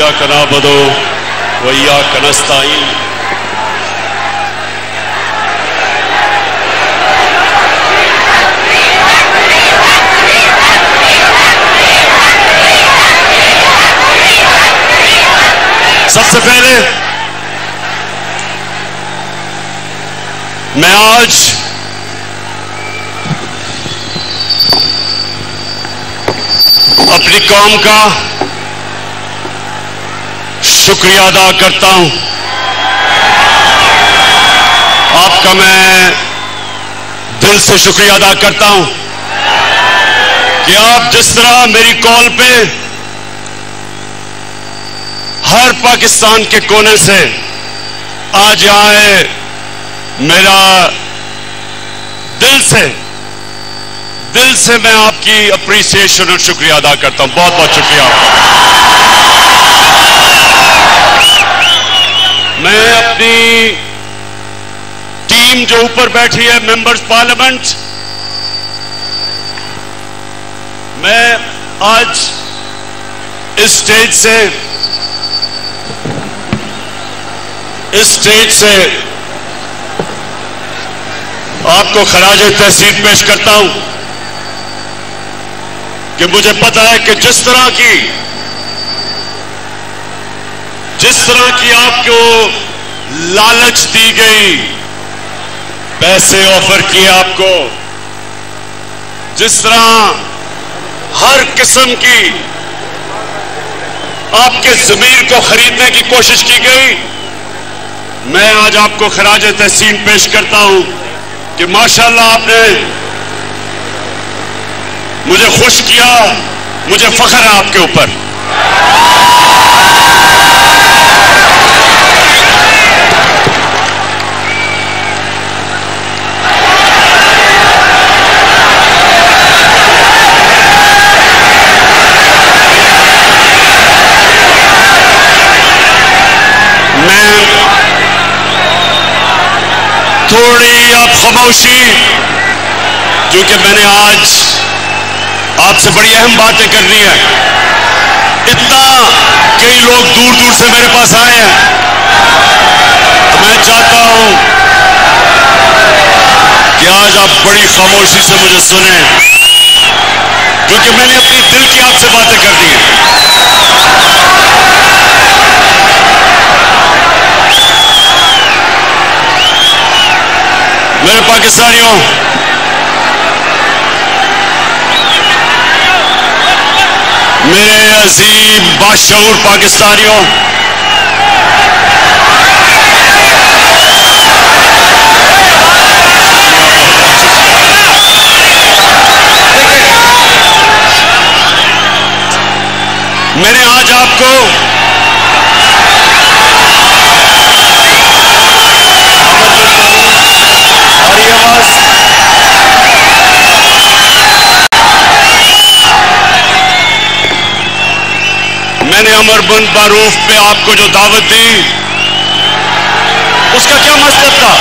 وإياك نعبد وإياك نستعين سب سے پہلے میں آج اپنی قوم کا شکریہ ادا کرتا ہوں. آپ کا میں دل سے شکریہ ادا کرتا ہوں کہ آپ جس طرح میری کال پہ ہر پاکستان کے کونے سے آج آئے. میرا دل سے میں آپ کی اپریسیشن اور شکریہ ادا کرتا ہوں. بہت بہت شکریہ آپ کا. میں اپنی ٹیم جو اوپر بیٹھی ہے ممبرز پارلیمنٹ، میں آج اس اسٹیج سے آپ کو خراج تحسین پیش کرتا ہوں کہ مجھے پتا ہے کہ جس طرح کی آپ کو لالچ دی گئی، پیسے آفر کیے آپ کو، جس طرح ہر قسم کی آپ کے ضمیر کو خریدنے کی کوشش کی گئی، میں آج آپ کو خراج تحسین پیش کرتا ہوں کہ ماشاءاللہ آپ نے مجھے خوش کیا. مجھے فخر ہے آپ کے اوپر. میں تھوڑی آپ خاموشی، کیونکہ میں نے آج آپ سے بڑی اہم باتیں کرنی ہے. اتنا کئی لوگ دور دور سے میرے پاس آئے ہیں، تو میں چاہتا ہوں کہ آج آپ بڑی خاموشی سے مجھے سنیں، کیونکہ میں نے اپنی دل کی آپ سے باتیں کرنی ہیں. میرے پاکستانیوں، میرے عظیم باشعور پاکستانیوں، میں نے آج آپ کو امر بن معروف پہ آپ کو جو دعوت دی، اس کا کیا مطلب تھا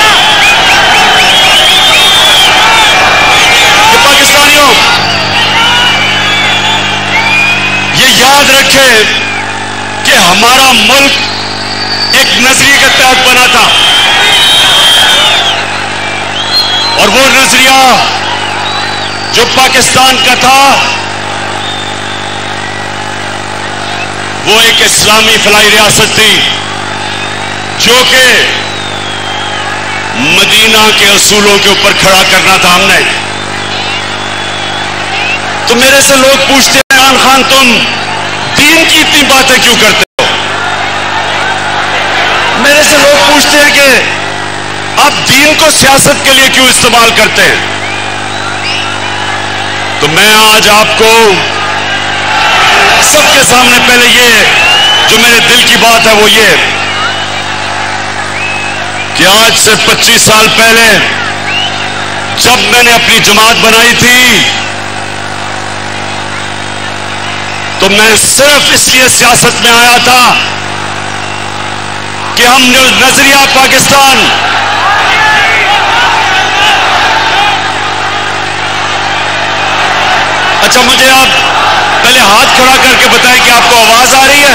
کہ پاکستانیوں یہ یاد رکھیں کہ ہمارا ملک ایک نظریے کے تحت بنا تھا، اور وہ نظریہ جو پاکستان کا تھا وہ ایک اسلامی فلاحی ریاست تھی، جو کہ مدینہ کے اصولوں کے اوپر کھڑا کرنا تھا ہم نے. تو میرے سے لوگ پوچھتے ہیں عمران خان تم دین کی اتنی باتیں کیوں کرتے ہو؟ میرے سے لوگ پوچھتے ہیں کہ آپ دین کو سیاست کے لیے کیوں استعمال کرتے ہیں؟ تو میں آج آپ کو سب کے سامنے پہلے یہ جو میرے دل کی بات ہے وہ یہ کہ آج سے 25 سال پہلے جب میں نے اپنی جماعت بنائی تھی تو میں صرف اس لیے سیاست میں آیا تھا کہ ہم جو نظریہ پاکستان اچھا مجھے آپ پہلے ہاتھ کھڑا کر کے بتائیں کہ آپ کو آواز آ رہی ہے؟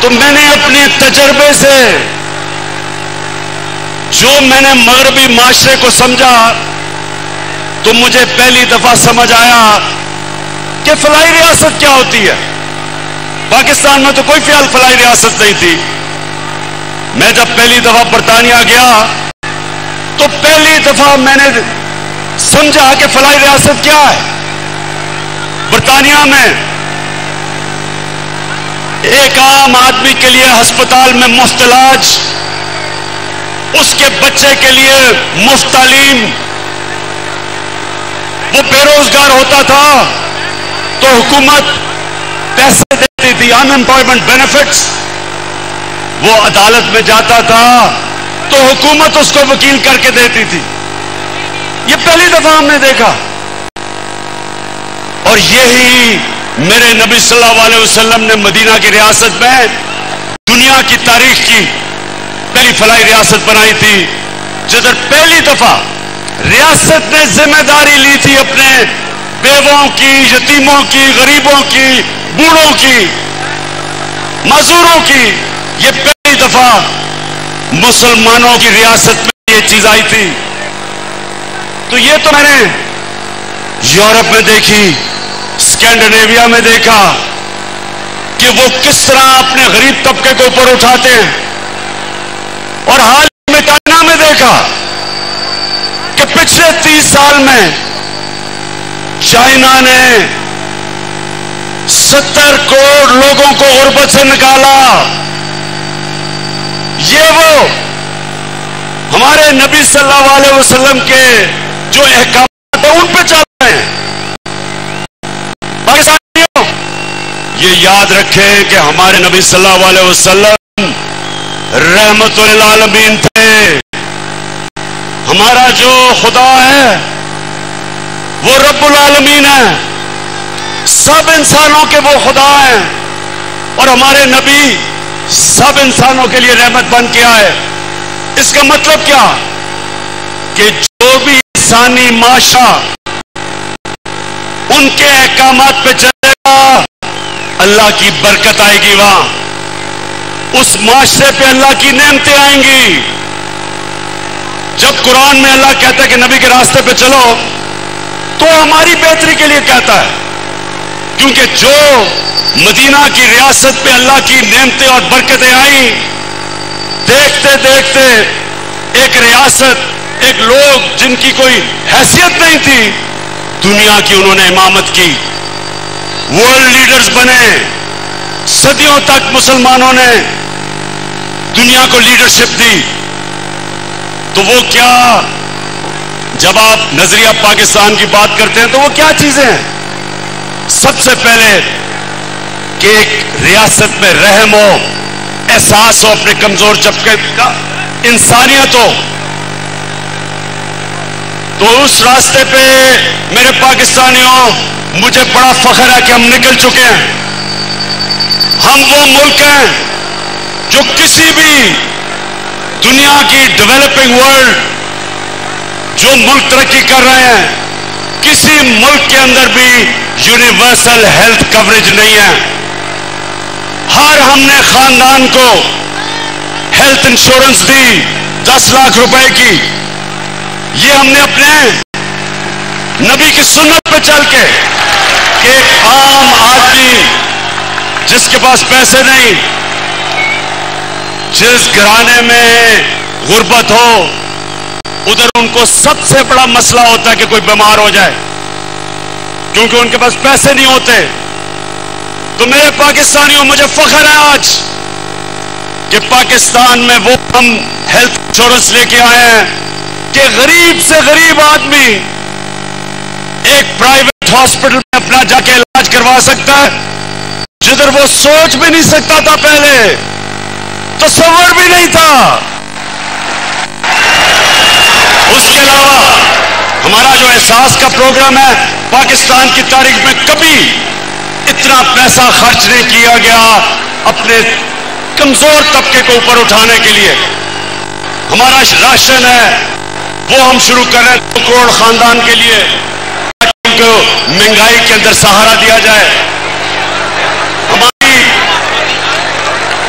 تو میں نے اپنے تجربے سے جو میں نے مغربی معاشرے کو سمجھا تو مجھے پہلی دفعہ سمجھ آیا کہ فلاحی ریاست کیا ہوتی ہے. پاکستان میں تو کوئی فلاحی ریاست نہیں تھی. میں جب پہلی دفعہ برطانیہ گیا تو پہلی دفعہ میں نے سمجھا کہ فلاحی ریاست کیا ہے. برطانیہ میں ایک عام آدمی کے لیے ہسپتال میں مفت علاج، اس کے بچے کے لیے مفت تعلیم. وہ بے روزگار ہوتا تھا تو حکومت پیسے دیتی تھی، ان امپلائمنٹ بینیفٹس. وہ عدالت میں جاتا تھا تو حکومت اس کو وکیل کر کے دیتی تھی. یہ پہلی دفعہ ہم نے دیکھا. اور یہی میرے نبی صلی اللہ علیہ وسلم نے مدینہ کی ریاست میں دنیا کی تاریخ کی پہلی فلاحی ریاست بنائی تھی، جدھر پہلی دفعہ ریاست نے ذمہ داری لی تھی اپنے بیووں کی، یتیموں کی، غریبوں کی، بوڑھوں کی، معذوروں کی. یہ پہلی دفعہ مسلمانوں کی ریاست میں یہ چیز آئی تھی. تو یہ تو میں نے یورپ میں دیکھی، اسکینڈینیویا میں دیکھا کہ وہ کس طرح اپنے غریب طبقے کو اوپر اٹھاتے ہیں. اور حال میں چائنا میں دیکھا کہ پچھلے 30 سال میں چائنا نے 70 کروڑ لوگوں کو غربت سے نکالا. یہ وہ ہمارے نبی صلی اللہ علیہ وسلم کے جو احکامات ہیں ان پہ چل رہے ہیں. پاکستانیوں یہ یاد رکھیں کہ ہمارے نبی صلی اللہ علیہ وسلم رحمت للعالمین تھے. ہمارا جو خدا ہے وہ رب العالمین ہے، سب انسانوں کے وہ خدا ہیں. اور ہمارے نبی سب انسانوں کے لیے رحمت بن کے آئے. اس کا مطلب کیا کہ جو بھی انسانی معاشرہ ان کے احکامات پہ چلے گا اللہ کی برکت آئے گی. وہاں اس معاشرے پہ اللہ کی نعمتیں آئیں گی. جب قرآن میں اللہ کہتا ہے کہ نبی کے راستے پہ چلو تو ہماری بہتری کے لیے کہتا ہے، کیونکہ جو مدینہ کی ریاست پہ اللہ کی نعمتیں اور برکتیں آئیں، دیکھتے دیکھتے ایک ریاست، ایک لوگ جن کی کوئی حیثیت نہیں تھی، دنیا کی انہوں نے امامت کی، ورلڈ لیڈرز بنے. صدیوں تک مسلمانوں نے دنیا کو لیڈرشپ دی. تو وہ کیا، جب آپ نظریہ پاکستان کی بات کرتے ہیں تو وہ کیا چیزیں ہیں؟ سب سے پہلے کہ ایک ریاست میں رحم ہو، احساس ہو اپنے کمزور طبقے کا، انسانیت ہو. تو اس راستے پہ میرے پاکستانیوں مجھے بڑا فخر ہے کہ ہم نکل چکے ہیں. ہم وہ ملک ہیں جو کسی بھی دنیا کی ڈیولپنگ ورلڈ، جو ملک ترقی کر رہے ہیں، کسی ملک کے اندر بھی یونیورسل ہیلتھ کوریج نہیں ہے. ہر ہم نے خاندان کو ہیلتھ انشورنس دی 10 لاکھ روپے کی. یہ ہم نے اپنے نبی کی سنت پہ چل کے کہ ایک عام آدمی جس کے پاس پیسے نہیں، جس گھرانے میں غربت ہو، ادھر ان کو سب سے بڑا مسئلہ ہوتا ہے کہ کوئی بیمار ہو جائے، کیونکہ ان کے پاس پیسے نہیں ہوتے. تو میرے پاکستانیوں مجھے فخر ہے آج کہ پاکستان میں وہ ہم ہیلتھ انشورنس لے کے آئے ہیں کہ غریب سے غریب آدمی ایک پرائیویٹ ہاسپٹل میں اپنا جا کے علاج کروا سکتا ہے، جدھر وہ سوچ بھی نہیں سکتا تھا، پہلے تصور بھی نہیں تھا. اس کے علاوہ ہمارا جو احساس کا پروگرام ہے، پاکستان کی تاریخ میں کبھی اتنا پیسہ خرچ نہیں کیا گیا اپنے کمزور طبقے کو اوپر اٹھانے کے لیے. ہمارا راشن ہے وہ ہم شروع کر رہے ہیں 2 کروڑ خاندان کے لیے، تاکہ ان کو مہنگائی کے اندر سہارا دیا جائے.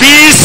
20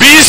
20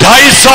250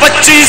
25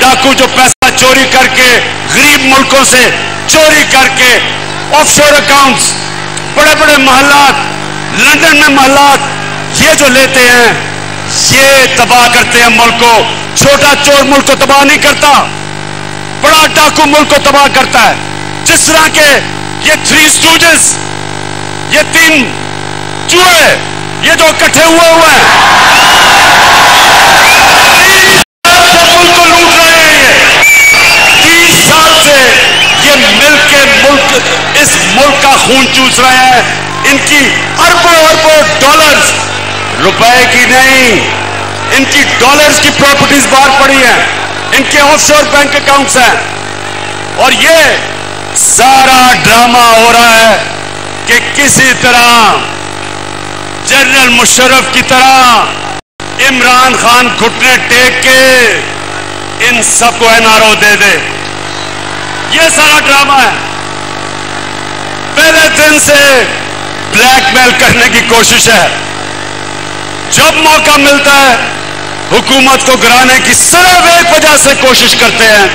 ڈاکو جو پیسہ چوری کر کے غریب ملکوں سے چوری کر کے آف شور اکاؤنٹس، بڑے بڑے محلات، لندن میں محلات، یہ جو لیتے ہیں یہ تباہ کرتے ہیں ملک کو. چھوٹا چور ملک کو تباہ نہیں کرتا، بڑا ڈاکو ملک کو تباہ کرتا ہے. جس طرح کے یہ 3 اسٹوڈنٹس، یہ 3 چوہے یہ جو اکٹھے ہوئے ہیں 30 سال سے ملک کو لوٹ رہے ہیں. 30 سال سے یہ مل کے اس ملک کا خون چوس رہے ہیں. ان کی اربوں اربوں ڈالرز، روپے کی نہیں، ان کی ڈالرز کی پراپرٹیز باہر پڑی ہیں، ان کے آف شور بینک اکاؤنٹس ہیں. اور یہ سارا ڈرامہ ہو رہا ہے کہ کسی طرح جنرل مشرف کی طرح عمران خان گھٹنے ٹیک کے ان سب کو NRO دے دے. یہ سارا ڈرامہ ہے. پہلے دن سے بلیک میل کرنے کی کوشش ہے. جب موقع ملتا ہے حکومت کو گرانے کی صرف ایک وجہ سے کوشش کرتے ہیں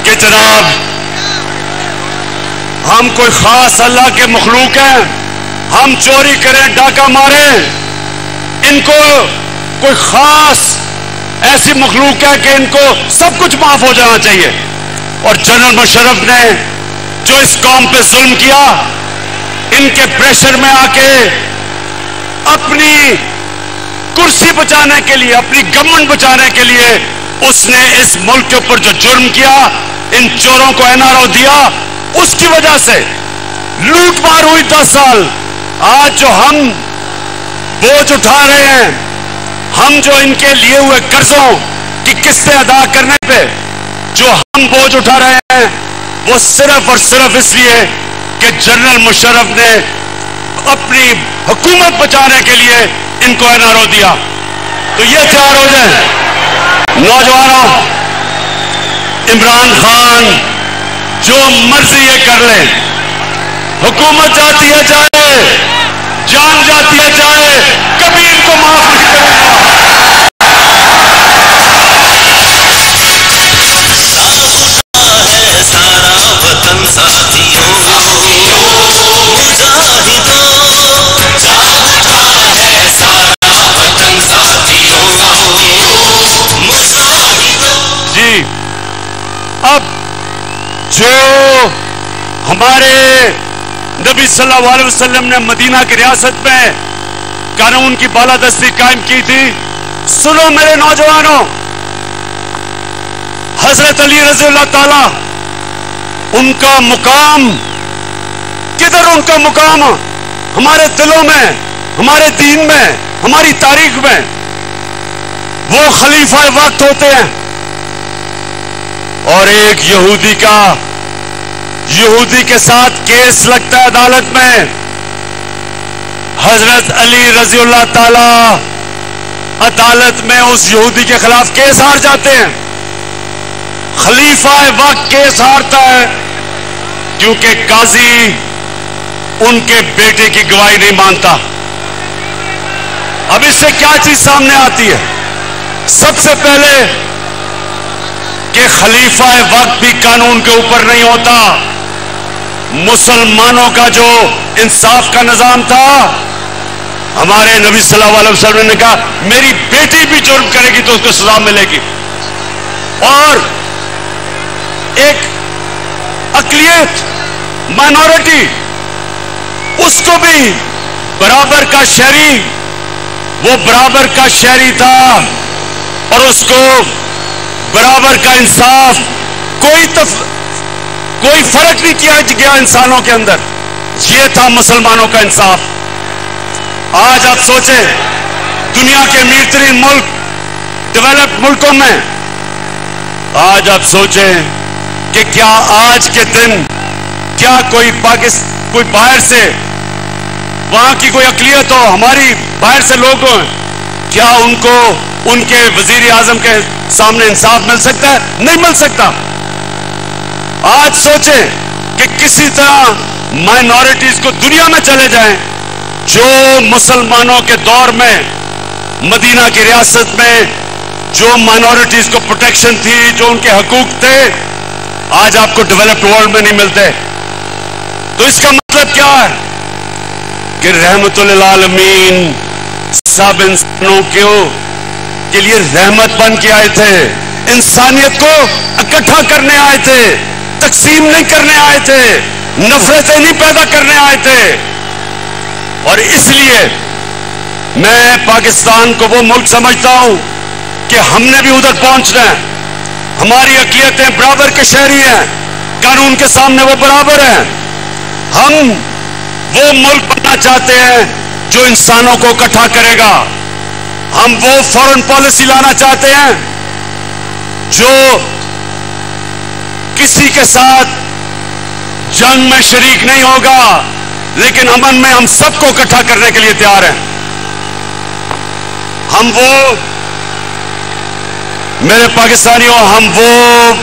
کہ جناب ہم کوئی خاص اللہ کے مخلوق ہیں، ہم چوری کریں، ڈاکہ ماریں، ان کو کوئی خاص ایسی مخلوق ہے کہ ان کو سب کچھ معاف ہو جانا چاہیے. اور جنرل مشرف نے جو اس قوم پہ ظلم کیا، ان کے پریشر میں آ کے اپنی کرسی بچانے کے لیے، اپنی گورنمنٹ بچانے کے لیے اس نے اس ملک کے اوپر جو جرم کیا، ان چوروں کو NRO دیا. اس کی وجہ سے لوٹ مار ہوئی 10 سال. آج جو ہم بوجھ اٹھا رہے ہیں، ہم جو ان کے لیے ہوئے قرضوں کی قسطیں ادا کرنے پہ جو ہم بوجھ اٹھا رہے ہیں، وہ صرف اور صرف اس لیے کہ جنرل مشرف نے اپنی حکومت بچانے کے لیے ان کو NRO دیا. تو یہ تیار ہو جائیں نوجوانوں، عمران خان جو مرضی یہ کر لے، حکومت جاتی ہے جائے، جان جاتی ہے جائے، کبھی ان کو معاف نہیں کرے گا. جی اب جو ہمارے نبی صلی اللہ علیہ وسلم نے مدینہ کی ریاست میں قانون کی بالادستی قائم کی تھی، سنو میرے نوجوانوں، حضرت علی رضی اللہ تعالی ان کا مقام کدھر؟ ان کا مقام ہمارے دلوں میں، ہمارے دین میں، ہماری تاریخ میں. وہ خلیفہ وقت ہوتے ہیں. اور ایک یہودی کے ساتھ کیس لگتا ہے عدالت میں، حضرت علی رضی اللہ تعالی عدالت میں اس یہودی کے خلاف کیس ہار جاتے ہیں. خلیفہ وقت کیس ہارتا ہے کیونکہ قاضی ان کے بیٹے کی گواہی نہیں مانتا. اب اس سے کیا چیز سامنے آتی ہے؟ سب سے پہلے کہ خلیفہ وقت بھی قانون کے اوپر نہیں ہوتا. مسلمانوں کا جو انصاف کا نظام تھا، ہمارے نبی صلی اللہ علیہ وسلم نے کہا میری بیٹی بھی جرم کرے گی تو اس کو سزا ملے گی. اور ایک اقلیت، مائنورٹی، اس کو بھی برابر کا شہری، وہ برابر کا شہری تھا اور اس کو برابر کا انصاف، کوئی فرق نہیں کیا گیا انسانوں کے اندر. یہ تھا مسلمانوں کا انصاف. آج آپ سوچیں دنیا کے امیر ترین ملک، ڈیولپ ملکوں میں، آج آپ سوچیں کہ کیا آج کے دن کیا کوئی باہر سے، وہاں کی کوئی اقلیت ہو، ہماری باہر سے لوگ ہوں، کیا ان کو ان کے وزیر اعظم کے سامنے انصاف مل سکتا ہے؟ نہیں مل سکتا. آج سوچیں کہ کسی طرح مائنورٹیز کو دنیا میں چلے جائیں، جو مسلمانوں کے دور میں مدینہ کی ریاست میں جو مائنورٹیز کو پروٹیکشن تھی, جو ان کے حقوق تھے, آج آپ کو ڈیولپڈ ورلڈ میں نہیں ملتے. تو اس کا مطلب کیا ہے کہ رحمت للعالمین سب انسانوں کے لیے رحمت بن کے آئے تھے, انسانیت کو اکٹھا کرنے آئے تھے, تقسیم نہیں کرنے آئے تھے, نفرتیں نہیں پیدا کرنے آئے تھے. اور اس لیے میں پاکستان کو وہ ملک سمجھتا ہوں کہ ہم نے بھی ادھر پہنچنا ہے. ہماری اقلیتیں برابر کے شہری ہیں, قانون کے سامنے وہ برابر ہیں. ہم وہ ملک بننا چاہتے ہیں جو انسانوں کو اکٹھا کرے گا. ہم وہ فورن پالیسی لانا چاہتے ہیں جو کسی کے ساتھ جنگ میں شریک نہیں ہوگا, لیکن امن میں ہم سب کو اکٹھا کرنے کے لیے تیار ہیں. ہم وہ, میرے پاکستانیوں, ہم وہ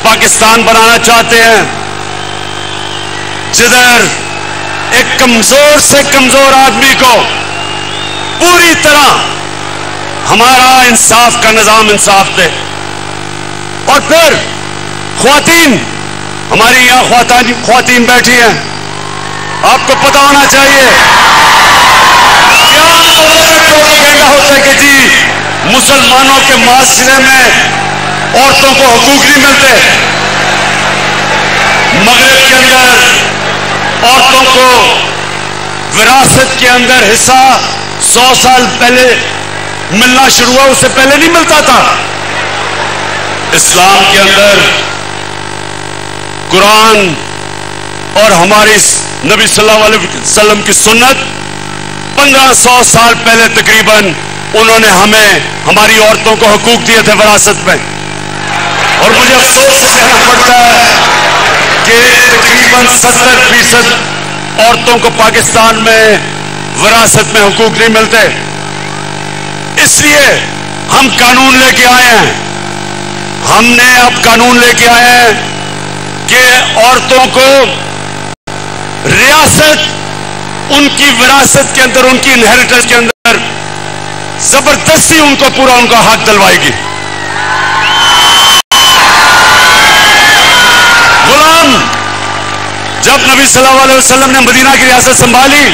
پاکستان بنانا چاہتے ہیں جدھر ایک کمزور سے کمزور آدمی کو پوری طرح ہمارا انصاف کا نظام انصاف دے. اور پھر خواتین, ہماری یہاں خواتین بیٹھی ہیں, آپ کو پتا ہونا چاہیے کیا ہوتا ہے کہ جی مسلمانوں کے معاشرے میں عورتوں کو حقوق نہیں ملتے. مغرب کے اندر عورتوں کو وراثت کے اندر حصہ 100 سال پہلے ملنا شروع ہوا, اس سے پہلے نہیں ملتا تھا. اسلام کے اندر قرآن اور ہماری نبی صلی اللہ علیہ وسلم کی سنت 1500 سال پہلے تقریباً انہوں نے ہمیں, ہماری عورتوں کو حقوق دیے تھے وراثت میں. اور مجھے افسوس سے کہنا پڑتا ہے کہ تقریباً 70% عورتوں کو پاکستان میں وراثت میں حقوق نہیں ملتے. اس لیے ہم قانون لے کے آئے ہیں, ہم نے اب قانون لے کے آئے ہیں کہ عورتوں کو ریاست ان کی وراثت کے اندر, ان کی انہیریٹنس کے اندر زبردستی ان کو پورا ان کا حق دلوائے گی. غلام, جب نبی صلی اللہ علیہ وسلم نے مدینہ کی ریاست سنبھالی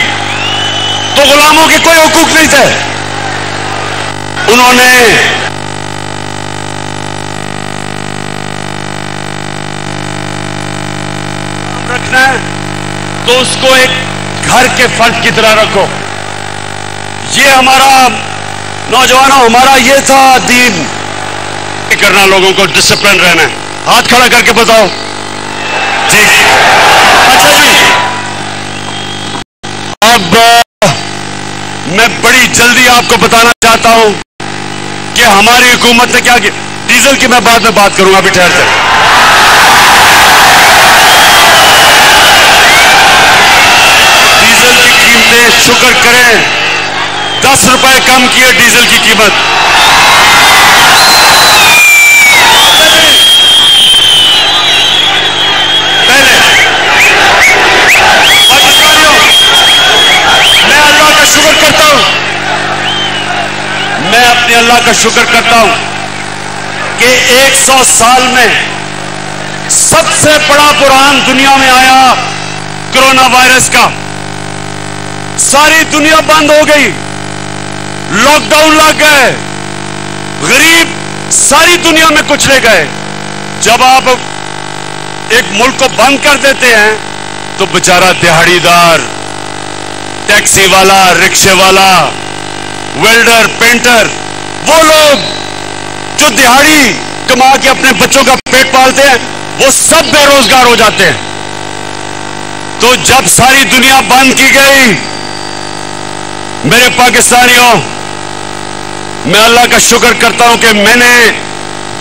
تو غلاموں کے کوئی حقوق نہیں تھے. انہوں نے رکھنا ہے تو اس کو ایک گھر کے فرد کی طرح رکھو. یہ ہمارا, نوجوانوں, ہمارا یہ تھا دین کرنا, لوگوں کو ڈسپلن رہنا ہے. ہاتھ کھڑا کر کے بتاؤ. ٹھیک, اچھا جی. اب میں بڑی جلدی آپ کو بتانا چاہتا ہوں کہ ہماری حکومت نے کیا کیا. ڈیزل کی میں بعد میں بات کروں گا, ابھی ٹھہر جائے. ڈیزل کی قیمتیں, شکر کریں 10 روپے کم کیے ڈیزل کی قیمت. پہلے پاکستانیوں, میں اللہ کا شکر کرتا ہوں, میں اپنے اللہ کا شکر کرتا ہوں کہ 100 سال میں سب سے بڑا بحران دنیا میں آیا کرونا وائرس کا. ساری دنیا بند ہو گئی, لاک ڈاؤن لگ گئے, غریب ساری دنیا میں کچلے گئے. جب آپ ایک ملک کو بند کر دیتے ہیں تو بیچارہ دیہڑی دار, ٹیکسی والا, رکشے والا, ویلڈر, پینٹر, وہ لوگ جو دیہڑی کما کے اپنے بچوں کا پیٹ پالتے ہیں, وہ سب بے روزگار ہو جاتے ہیں. تو جب ساری دنیا بند کی گئی, میرے پاکستانیوں, میں اللہ کا شکر کرتا ہوں کہ میں نے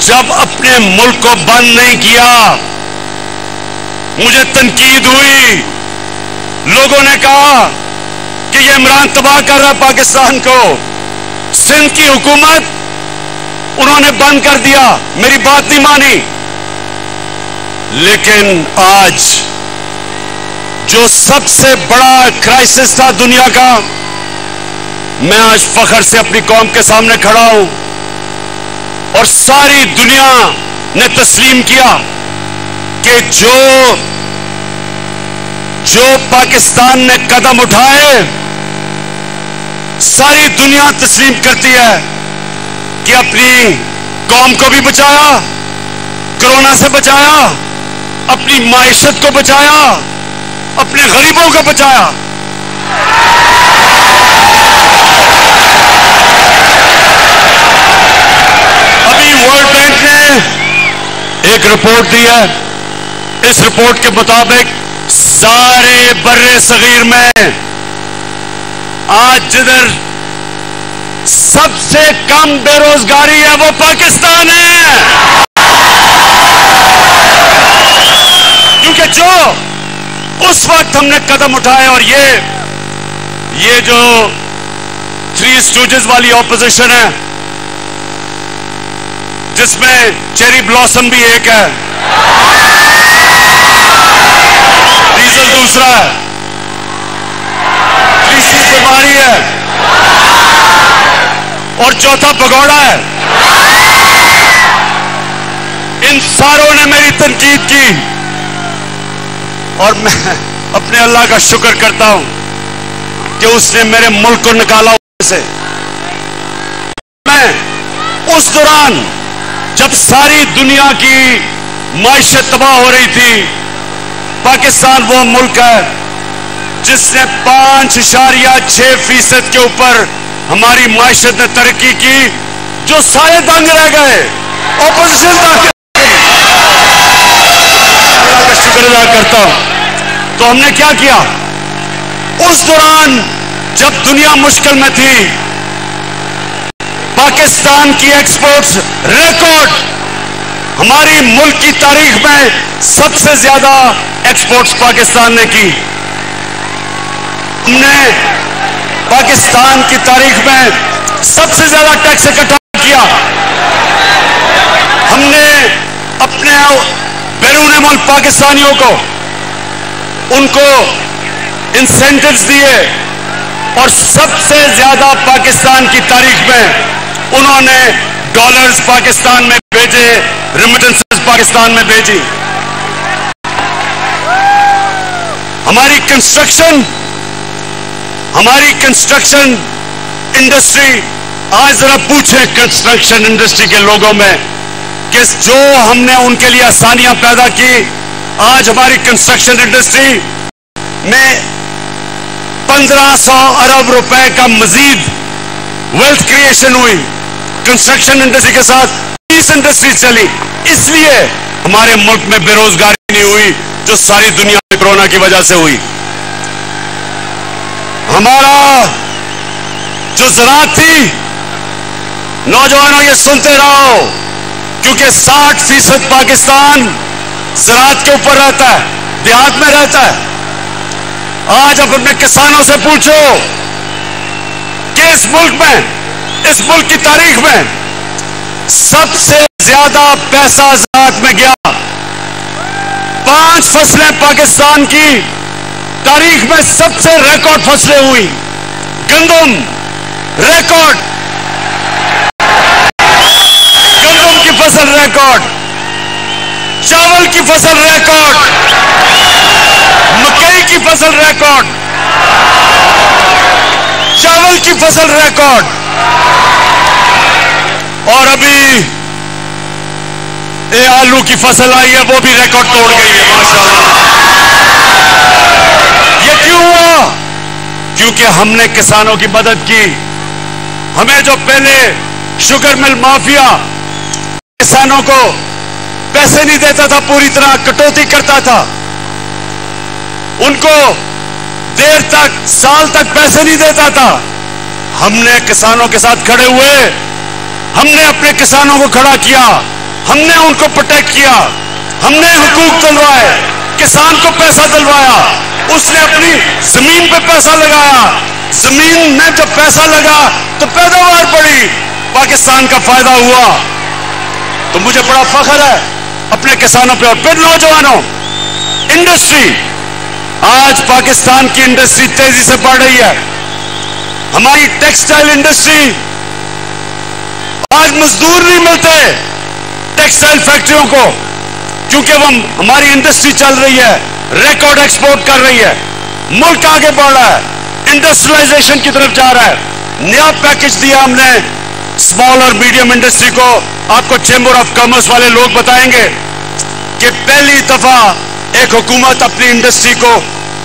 جب اپنے ملک کو بند نہیں کیا, مجھے تنقید ہوئی, لوگوں نے کہا کہ یہ عمران تباہ کر رہا پاکستان کو, سندھ کی حکومت انہوں نے بند کر دیا, میری بات نہیں مانی. لیکن آج جو سب سے بڑا کرائسس تھا دنیا کا, میں آج فخر سے اپنی قوم کے سامنے کھڑا ہوں اور ساری دنیا نے تسلیم کیا کہ جو پاکستان نے قدم اٹھائے، ساری دنیا تسلیم کرتی ہے کہ اپنی قوم کو بھی بچایا، کرونا سے بچایا، اپنی معیشت کو بچایا، اپنے غریبوں کو بچایا۔ ابھی ورلڈ بینک نے ایک رپورٹ دی ہے، اس رپورٹ کے مطابق سارے بر صغیر میں آج جدھر سب سے کم بے روزگاری ہے وہ پاکستان ہے، کیونکہ جو اس وقت ہم نے قدم اٹھائے، اور یہ جو تھری اسٹوجز والی اپوزیشن ہے جس میں چیری بلاسم بھی ایک ہے، ڈیزل دوسرا ہے، تیسری بیماری ہے، اور چوتھا پگوڑا ہے، ان ساروں نے میری تنقید کی، اور میں اپنے اللہ کا شکر کرتا ہوں کہ اس نے میرے ملک کو نکالا سے۔ میں اس دوران جب ساری دنیا کی معیشت تباہ ہو رہی تھی، پاکستان وہ ملک ہے جس نے 5.6% کے اوپر ہماری معیشت نے ترقی کی، جو سارے دنگ رہ گئے، اپوزیشن دنگ رہ گئی۔ اللہ کا شکر ادا کرتا ہوں۔ تو ہم نے کیا کیا اس دوران جب دنیا مشکل میں تھی؟ پاکستان کی ایکسپورٹس ریکارڈ، ہماری ملک کی تاریخ میں سب سے زیادہ ایکسپورٹس پاکستان نے کی۔ ہم نے پاکستان کی تاریخ میں سب سے زیادہ ٹیکس اکٹھا کیا۔ ہم نے اپنے بیرون ملک پاکستانیوں کو ان کو انسینٹیوز دیے، اور سب سے زیادہ پاکستان کی تاریخ میں انہوں نے ڈالرز پاکستان میں بھیجے، ریمیٹنسز پاکستان میں بھیجی۔ ہماری کنسٹرکشن انڈسٹری، آج ذرا پوچھیں کنسٹرکشن انڈسٹری کے لوگوں میں کہ جو ہم نے ان کے لیے آسانیاں پیدا کی، آج ہماری کنسٹرکشن انڈسٹری میں 1500 ارب روپے کا مزید ویلتھ کریشن ہوئی۔ کنسٹرکشن انڈسٹری کے ساتھ 30 انڈسٹری چلی، اس لیے ہمارے ملک میں بے روزگاری نہیں ہوئی جو ساری دنیا میں کورونا کی وجہ سے ہوئی۔ ہمارا جو زراعت تھی، نوجوانوں یہ سنتے رہو، کیونکہ 60% پاکستان زراعت کے اوپر رہتا ہے، دیہات میں رہتا ہے۔ آج اب اپنے کسانوں سے پوچھو کہ اس ملک کی تاریخ میں سب سے زیادہ پیسہ زراعت میں گیا۔ 5 فصلیں پاکستان کی تاریخ میں سب سے ریکارڈ فصلیں ہوئی۔ گندم ریکارڈ، گندم کی فصل ریکارڈ، چاول کی فصل ریکارڈ، مکئی کی فصل ریکارڈ، چاول کی فصل ریکارڈ، اور ابھی آلو کی فصل آئی ہے، وہ بھی ریکارڈ توڑ گئی ہے ماشاءاللہ۔ یہ کیوں ہوا؟ کیونکہ ہم نے کسانوں کی مدد کی۔ ہمیں جو پہلے شوگر مل مافیا کسانوں کو پیسے نہیں دیتا تھا، پوری طرح کٹوتی کرتا تھا، ان کو دیر تک، سال تک پیسے نہیں دیتا تھا، ہم نے کسانوں کے ساتھ کھڑے ہوئے، ہم نے اپنے کسانوں کو کھڑا کیا، ہم نے ان کو پروٹیکٹ کیا، ہم نے حقوق دلوائے، کسان کو پیسہ دلوایا، اس نے اپنی زمین پہ پیسہ لگایا، زمین میں جب پیسہ لگا تو پیداوار بڑھی، پاکستان کا فائدہ ہوا۔ تو مجھے بڑا فخر ہے اپنے کسانوں پہ۔ اور پھر نوجوانوں، انڈسٹری، آج پاکستان کی انڈسٹری تیزی سے بڑھ رہی ہے۔ ہماری ٹیکسٹائل انڈسٹری آج مزدور نہیں ملتے ٹیکسٹائل فیکٹریوں کو، کیونکہ وہ ہماری انڈسٹری چل رہی ہے، ریکارڈ ایکسپورٹ کر رہی ہے، ملک آگے بڑھ رہا ہے، انڈسٹریلائزیشن کی طرف جا رہا ہے. نیا پیکج دیا ہم نے اسمال اور میڈیم انڈسٹری کو. آپ کو چیمبر آف کامرس والے لوگ بتائیں گے کہ پہلی دفعہ ایک حکومت اپنی انڈسٹری کو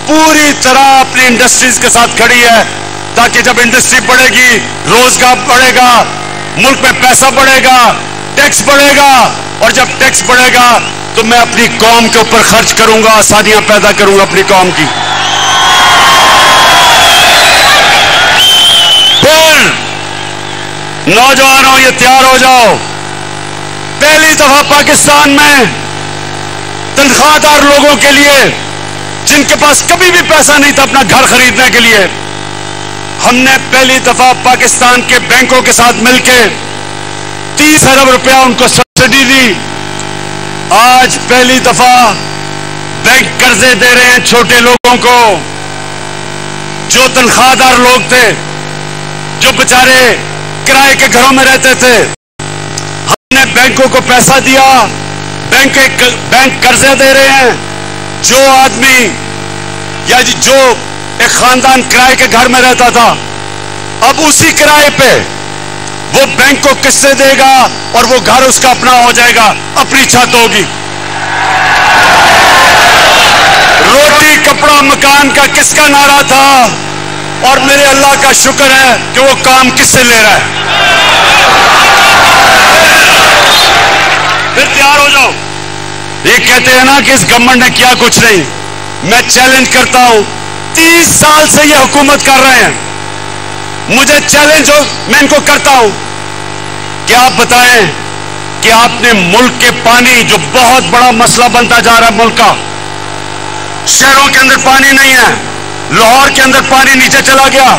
پوری طرح اپنی انڈسٹریز کے ساتھ کھڑی ہے، تاکہ جب انڈسٹری بڑھے گی روزگار بڑھے گا، ملک میں پیسہ بڑھے گا، ٹیکس بڑھے گا، اور جب ٹیکس بڑھے گا تو میں اپنی قوم کے اوپر خرچ کروں گا، آسانیاں پیدا کروں گا اپنی قوم کی. پھر نوجوانوں یہ تیار ہو جاؤ، پہلی دفعہ پاکستان میں تنخواہ دار لوگوں کے لیے جن کے پاس کبھی بھی پیسہ نہیں تھا اپنا گھر خریدنے کے لیے، ہم نے پہلی دفعہ پاکستان کے بینکوں کے ساتھ مل کے 30 ارب روپیہ ان کو سبسڈی دی. آج پہلی دفعہ بینک قرضے دے رہے ہیں چھوٹے لوگوں کو، جو تنخواہ دار لوگ تھے، جو بیچارے کرائے کے گھروں میں رہتے تھے. ہم نے بینکوں کو پیسہ دیا، بینک قرضے دے رہے ہیں. جو آدمی یا جو ایک خاندان کرائے کے گھر میں رہتا تھا، اب اسی کرائے پہ وہ بینک کو قسطیں دے گا اور وہ گھر اس کا اپنا ہو جائے گا، اپنی چھت ہوگی. روٹی کپڑا مکان کا کس کا نعرہ تھا، اور میرے اللہ کا شکر ہے کہ وہ کام کس سے لے رہا ہے. پھر تیار ہو جاؤ. یہ کہتے ہیں نا کہ اس گورنمنٹ نے کیا کچھ نہیں. میں چیلنج کرتا ہوں، 30 سال سے یہ حکومت کر رہے ہیں، مجھے چیلنج ہو، میں ان کو کرتا ہوں کہ آپ بتائیں کہ آپ نے ملک کے پانی، جو بہت بڑا مسئلہ بنتا جا رہا ہے ملک کا، شہروں کے اندر پانی نہیں ہے، لاہور کے اندر پانی نیچے چلا گیا،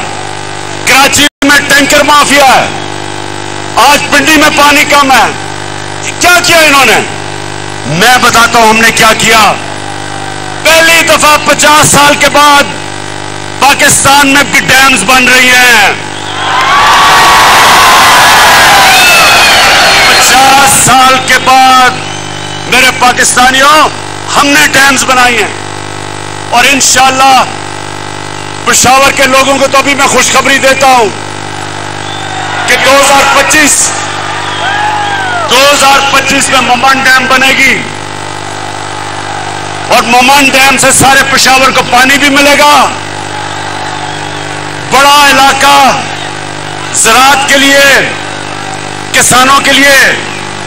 کراچی میں ٹینکر مافیا ہے، آج پنڈی میں پانی کم ہے. کیا کیا انہوں نے؟ میں بتاتا ہوں ہم نے کیا کیا. پہلی دفعہ 50 سال کے بعد پاکستان میں بھی ڈیمز بن رہی ہیں. 50 سال کے بعد میرے پاکستانیوں ہم نے ڈیمز بنائی ہیں. اور انشاءاللہ پشاور کے لوگوں کو تو ابھی میں خوشخبری دیتا ہوں کہ 2025 میں ممان ڈیم بنے گی، اور ممان ڈیم سے سارے پشاور کو پانی بھی ملے گا. بڑا علاقہ زراعت کے لیے، کسانوں کے لیے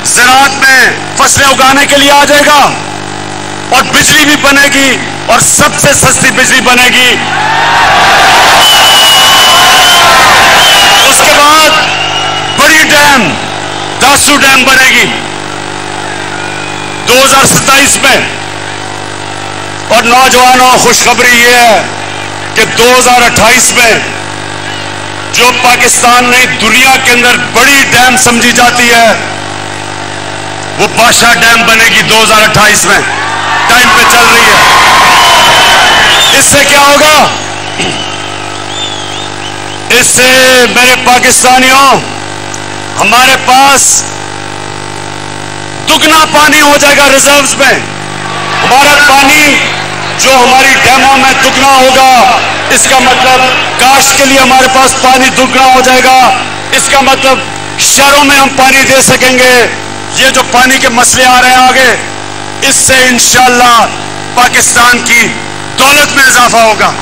زراعت میں فصلیں اگانے کے لیے آ جائے گا، اور بجلی بھی بنے گی، اور سب سے سستی بجلی بنے گی. اس کے بعد بڑی ڈیم داسو ڈیم بنے گی 2027 میں. اور نوجوانوں خوشخبری یہ ہے کہ 2028 میں جو پاکستان میں دنیا کے اندر بڑی ڈیم سمجھی جاتی ہے وہ بادشاہ ڈیم بنے گی 2028 میں. ٹائم پہ چل رہی ہے. اس سے کیا ہوگا؟ اس سے میرے پاکستانیوں ہمارے پاس دگنا پانی ہو جائے گا ریزروز میں. ہمارا پانی جو ہماری ڈیموں میں دگنا ہوگا، اس کا مطلب کاشت کے لیے ہمارے پاس پانی دگنا ہو جائے گا. اس کا مطلب شہروں میں ہم پانی دے سکیں گے. یہ جو پانی کے مسئلے آ رہے ہیں آگے، اس سے انشاءاللہ پاکستان کی دولت میں اضافہ ہوگا.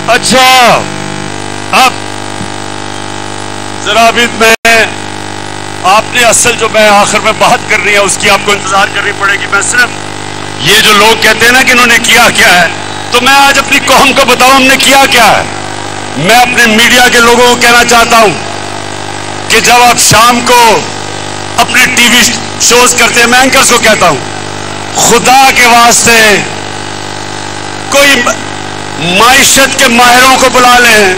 اچھا، اب ذرا بھی میں آپ نے اصل جو میں آخر میں بات کرنی ہے اس کی آپ کو انتظار کرنی پڑے گی. میں صرف یہ جو لوگ کہتے ہیں نا کہ انہوں نے کیا کیا ہے، تو میں آج اپنی قوم کو بتاؤں ہم نے کیا کیا ہے. میں اپنے میڈیا کے لوگوں کو کہنا چاہتا ہوں کہ جب آپ شام کو اپنے ٹی وی شوز کرتے ہیں. میں اینکرز کو کہتا ہوں خدا کے واسطے کوئی معیشت کے ماہروں کو بلا لیں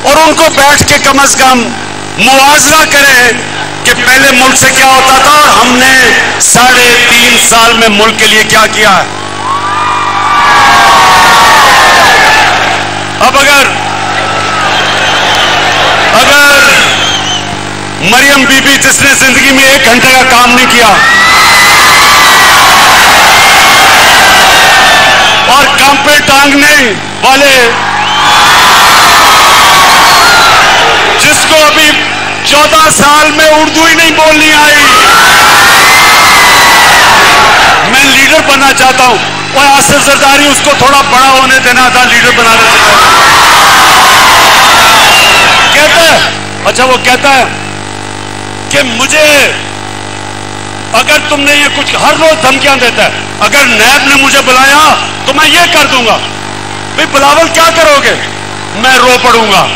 اور ان کو بیٹھ کے کم از کم موازنہ کریں کہ پہلے ملک سے کیا ہوتا تھا اور ہم نے 3.5 سال میں ملک کے لیے کیا کیا ہے. اب اگر مریم بی بی جس نے زندگی میں 1 گھنٹے کا کام نہیں کیا اور کام پہ ٹانگنے والے جس کو ابھی 14 سال میں اردو ہی نہیں بولنی آئی, میں لیڈر بننا چاہتا ہوں. اور آصف زرداری اس کو تھوڑا بڑا ہونے دینا تھا, لیڈر بنانا کہتا ہے. اچھا وہ کہتا ہے کہ مجھے اگر تم نے یہ کچھ ہر روز دھمکیاں دیتا ہے, اگر نیب نے مجھے بلایا تو میں یہ کر دوں گا. بھئی بلاول کیا کرو گے؟ میں رو پڑوں گا.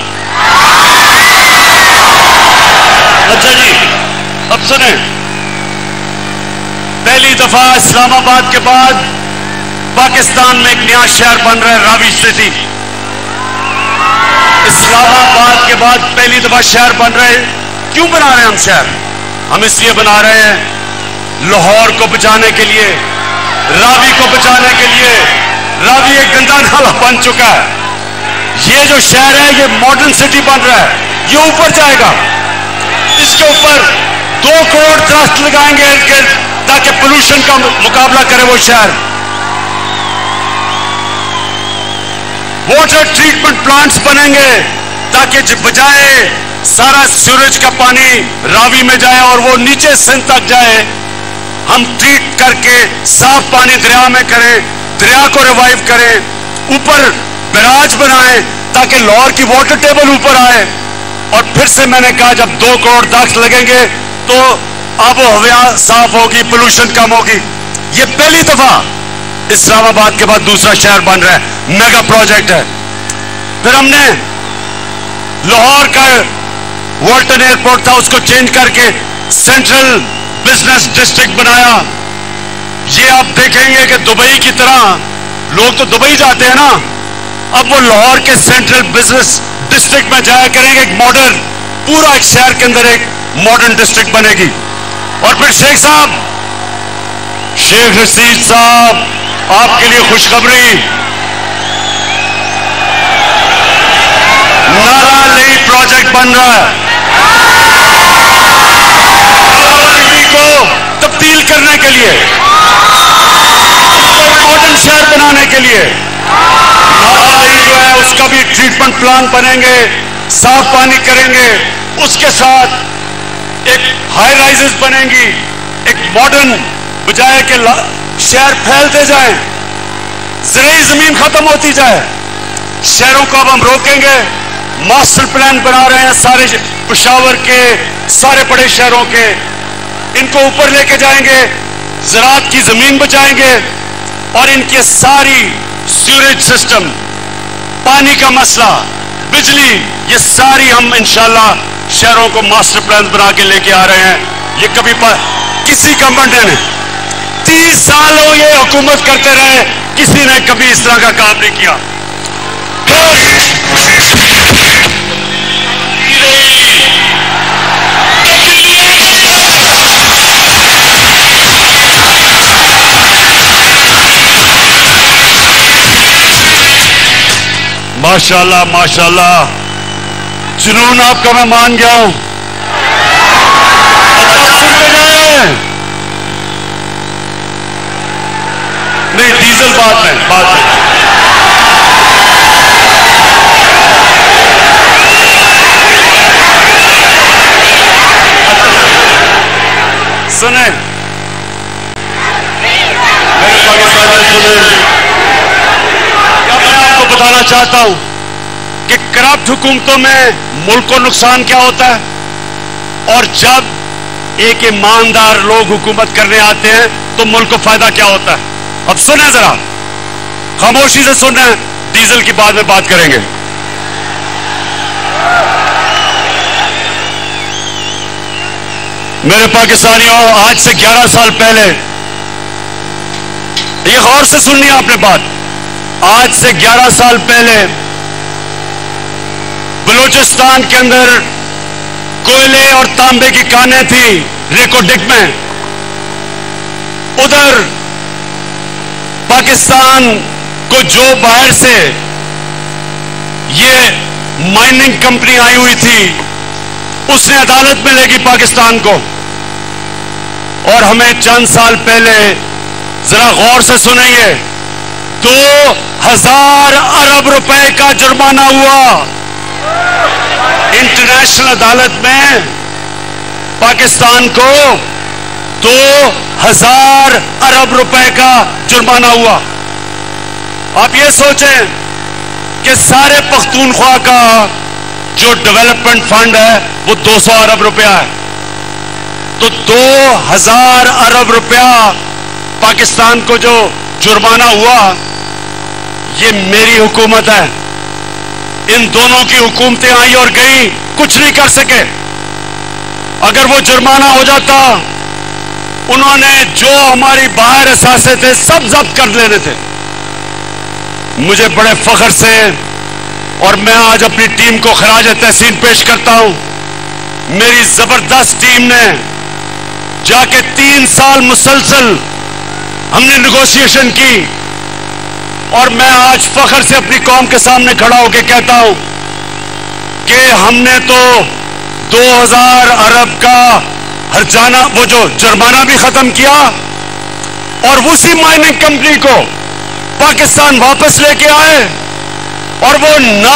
اچھا جی اب سنیں, پہلی دفعہ اسلام آباد کے بعد پاکستان میں ایک نیا شہر بن رہا ہے, راوی سٹی. اسلام آباد کے بعد پہلی دفعہ شہر بن رہے ہیں. کیوں بنا رہے ہیں ہم شہر؟ ہم اس لیے بنا رہے ہیں لاہور کو بچانے کے لیے, راوی کو بچانے کے لیے. راوی ایک گندا نالا بن چکا ہے. یہ جو شہر ہے یہ ماڈرن سٹی بن رہا ہے, یہ اوپر جائے گا. اس کے اوپر 2 کروڑ درخت لگائیں گے ارد گرد تاکہ پولوشن کا مقابلہ کرے وہ شہر. واٹر ٹریٹمنٹ پلانٹس بنیں گے تاکہ بجائے سارا سیوریج کا پانی راوی میں جائے اور وہ نیچے سندھ تک جائے, ہم ٹریٹ کر کے صاف پانی دریا میں کریں, دریا کو ریوائیو کریں, اوپر بیراج بنائیں تاکہ لاہور کی واٹر ٹیبل اوپر آئے. اور پھر سے میں نے کہا جب 2 کروڑ درخت لگیں گے تو آب و ہوا صاف ہوگی, پولوشن کم ہوگی. یہ پہلی دفعہ اسلام آباد کے بعد دوسرا شہر بن رہا ہے, میگا پروجیکٹ ہے. پھر ہم نے لاہور کا والٹن ایئرپورٹ تھا اس کو چینج کر کے سینٹرل بزنس ڈسٹرکٹ بنایا. یہ آپ دیکھیں گے کہ دبئی کی طرح لوگ تو دبئی جاتے ہیں نا, اب وہ لاہور کے سینٹرل بزنس ڈسٹرکٹ میں جایا کریں گے. ایک ماڈرن پورا ایک شہر کے اندر ایک ماڈرن ڈسٹرکٹ بنے گی. اور پھر شیخ صاحب, شیخ رشید صاحب, آپ کے لیے خوشخبری, نارا لئی پروجیکٹ بن رہا ہے. کو تبدیل کرنے کے لیے, ماڈرن شہر بنانے کے لیے نارا لئی جو ہے اس کا بھی ٹریٹمنٹ پلان بنیں گے, صاف پانی کریں گے. اس کے ساتھ ایک ہائی رائزز بنیں گی, ایک ماڈرن, بجائے کہ شہر پھیلتے جائیں, زرعی زمین ختم ہوتی جائے. شہروں کو اب ہم روکیں گے. ماسٹر پلان بنا رہے ہیں سارے پشاور کے, سارے بڑے شہروں کے, ان کو اوپر لے کے جائیں گے, زراعت کی زمین بچائیں گے اور ان کے ساری سیوریج سسٹم, پانی کا مسئلہ, بجلی, یہ ساری ہم انشاءاللہ شہروں کو ماسٹر پلان بنا کے لے کے آ رہے ہیں. یہ کبھی کسی گورنمنٹ نے 30 سالوں یہ حکومت کرتے رہے, کسی نے کبھی اس طرح کا کام نہیں کیا. ماشاءاللہ ماشاءاللہ, جنون آپ کا میں مان گیا ہوں. نہیں ڈیزل بعد میں سنیں, میرے پاکستانی سنیں, کیا میں آپ کو بتانا چاہتا ہوں کہ کرپٹ حکومتوں میں ملک کو نقصان کیا ہوتا ہے, اور جب ایک ایماندار لوگ حکومت کرنے آتے ہیں تو ملک کو فائدہ کیا ہوتا ہے. اب سنیں ذرا, خاموشی سے سنیں, ڈیزل کی بعد میں بات کریں گے. میرے پاکستانیوں، آج سے 11 سال پہلے، یہ غور سے سننی ہے آپ نے بات، آج سے 11 سال پہلے بلوچستان کے اندر کوئلے اور تانبے کی کانیں تھیں ریکو ڈک میں. ادھر پاکستان کو جو باہر سے یہ مائننگ کمپنی آئی ہوئی تھی، اس نے عدالت میں لے گی پاکستان کو. اور ہمیں چند سال پہلے ذرا غور سے سنیے، 2000 ارب روپے کا جرمانہ ہوا انٹرنیشنل عدالت میں. پاکستان کو 2000 ارب روپے کا جرمانہ ہوا. آپ یہ سوچیں کہ سارے پختونخوا کا جو ڈیولپمنٹ فنڈ ہے وہ 200 ارب روپیہ ہے، تو 2000 ارب روپیہ پاکستان کو جو جرمانہ ہوا، یہ میری حکومت ہے. ان دونوں کی حکومتیں آئی اور گئی، کچھ نہیں کر سکے. اگر وہ جرمانہ ہو جاتا، انہوں نے جو ہماری باہر اثاثے تھے سب ضبط کر لینے تھے. مجھے بڑے فخر سے، اور میں آج اپنی ٹیم کو خراج تحسین پیش کرتا ہوں، میری زبردست ٹیم نے جا کے 3 سال مسلسل ہم نے نیگوشیشن کی. اور میں آج فخر سے اپنی قوم کے سامنے کھڑا ہو کے کہتا ہوں کہ ہم نے تو 2000 ارب کا ہرجانہ، وہ جو جرمانہ بھی ختم کیا، اور اسی مائننگ کمپنی کو پاکستان واپس لے کے آئے، اور وہ 9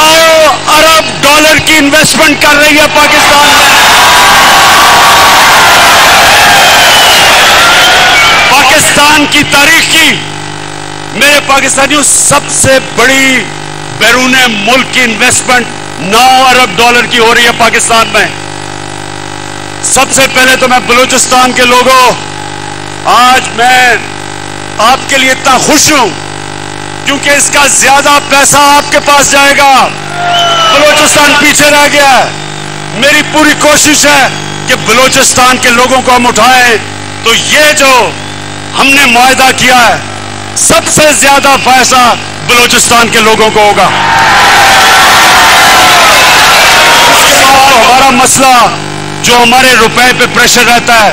ارب ڈالر کی انویسٹمنٹ کر رہی ہے پاکستان میں. پاکستان کی تاریخ کی، میرے پاکستانیوں، سب سے بڑی بیرون ملک کی انویسٹمنٹ 9 ارب ڈالر کی ہو رہی ہے پاکستان میں. سب سے پہلے تو میں بلوچستان کے لوگوں، آج میں آپ کے لیے اتنا خوش ہوں کیونکہ اس کا زیادہ پیسہ آپ کے پاس جائے گا. بلوچستان پیچھے رہ گیا ہے. میری پوری کوشش ہے کہ بلوچستان کے لوگوں کو ہم اٹھائیں. تو یہ جو ہم نے معاہدہ کیا ہے، سب سے زیادہ پیسہ بلوچستان کے لوگوں کو ہوگا. ہمارا مسئلہ جو ہمارے روپے پہ پریشر رہتا ہے،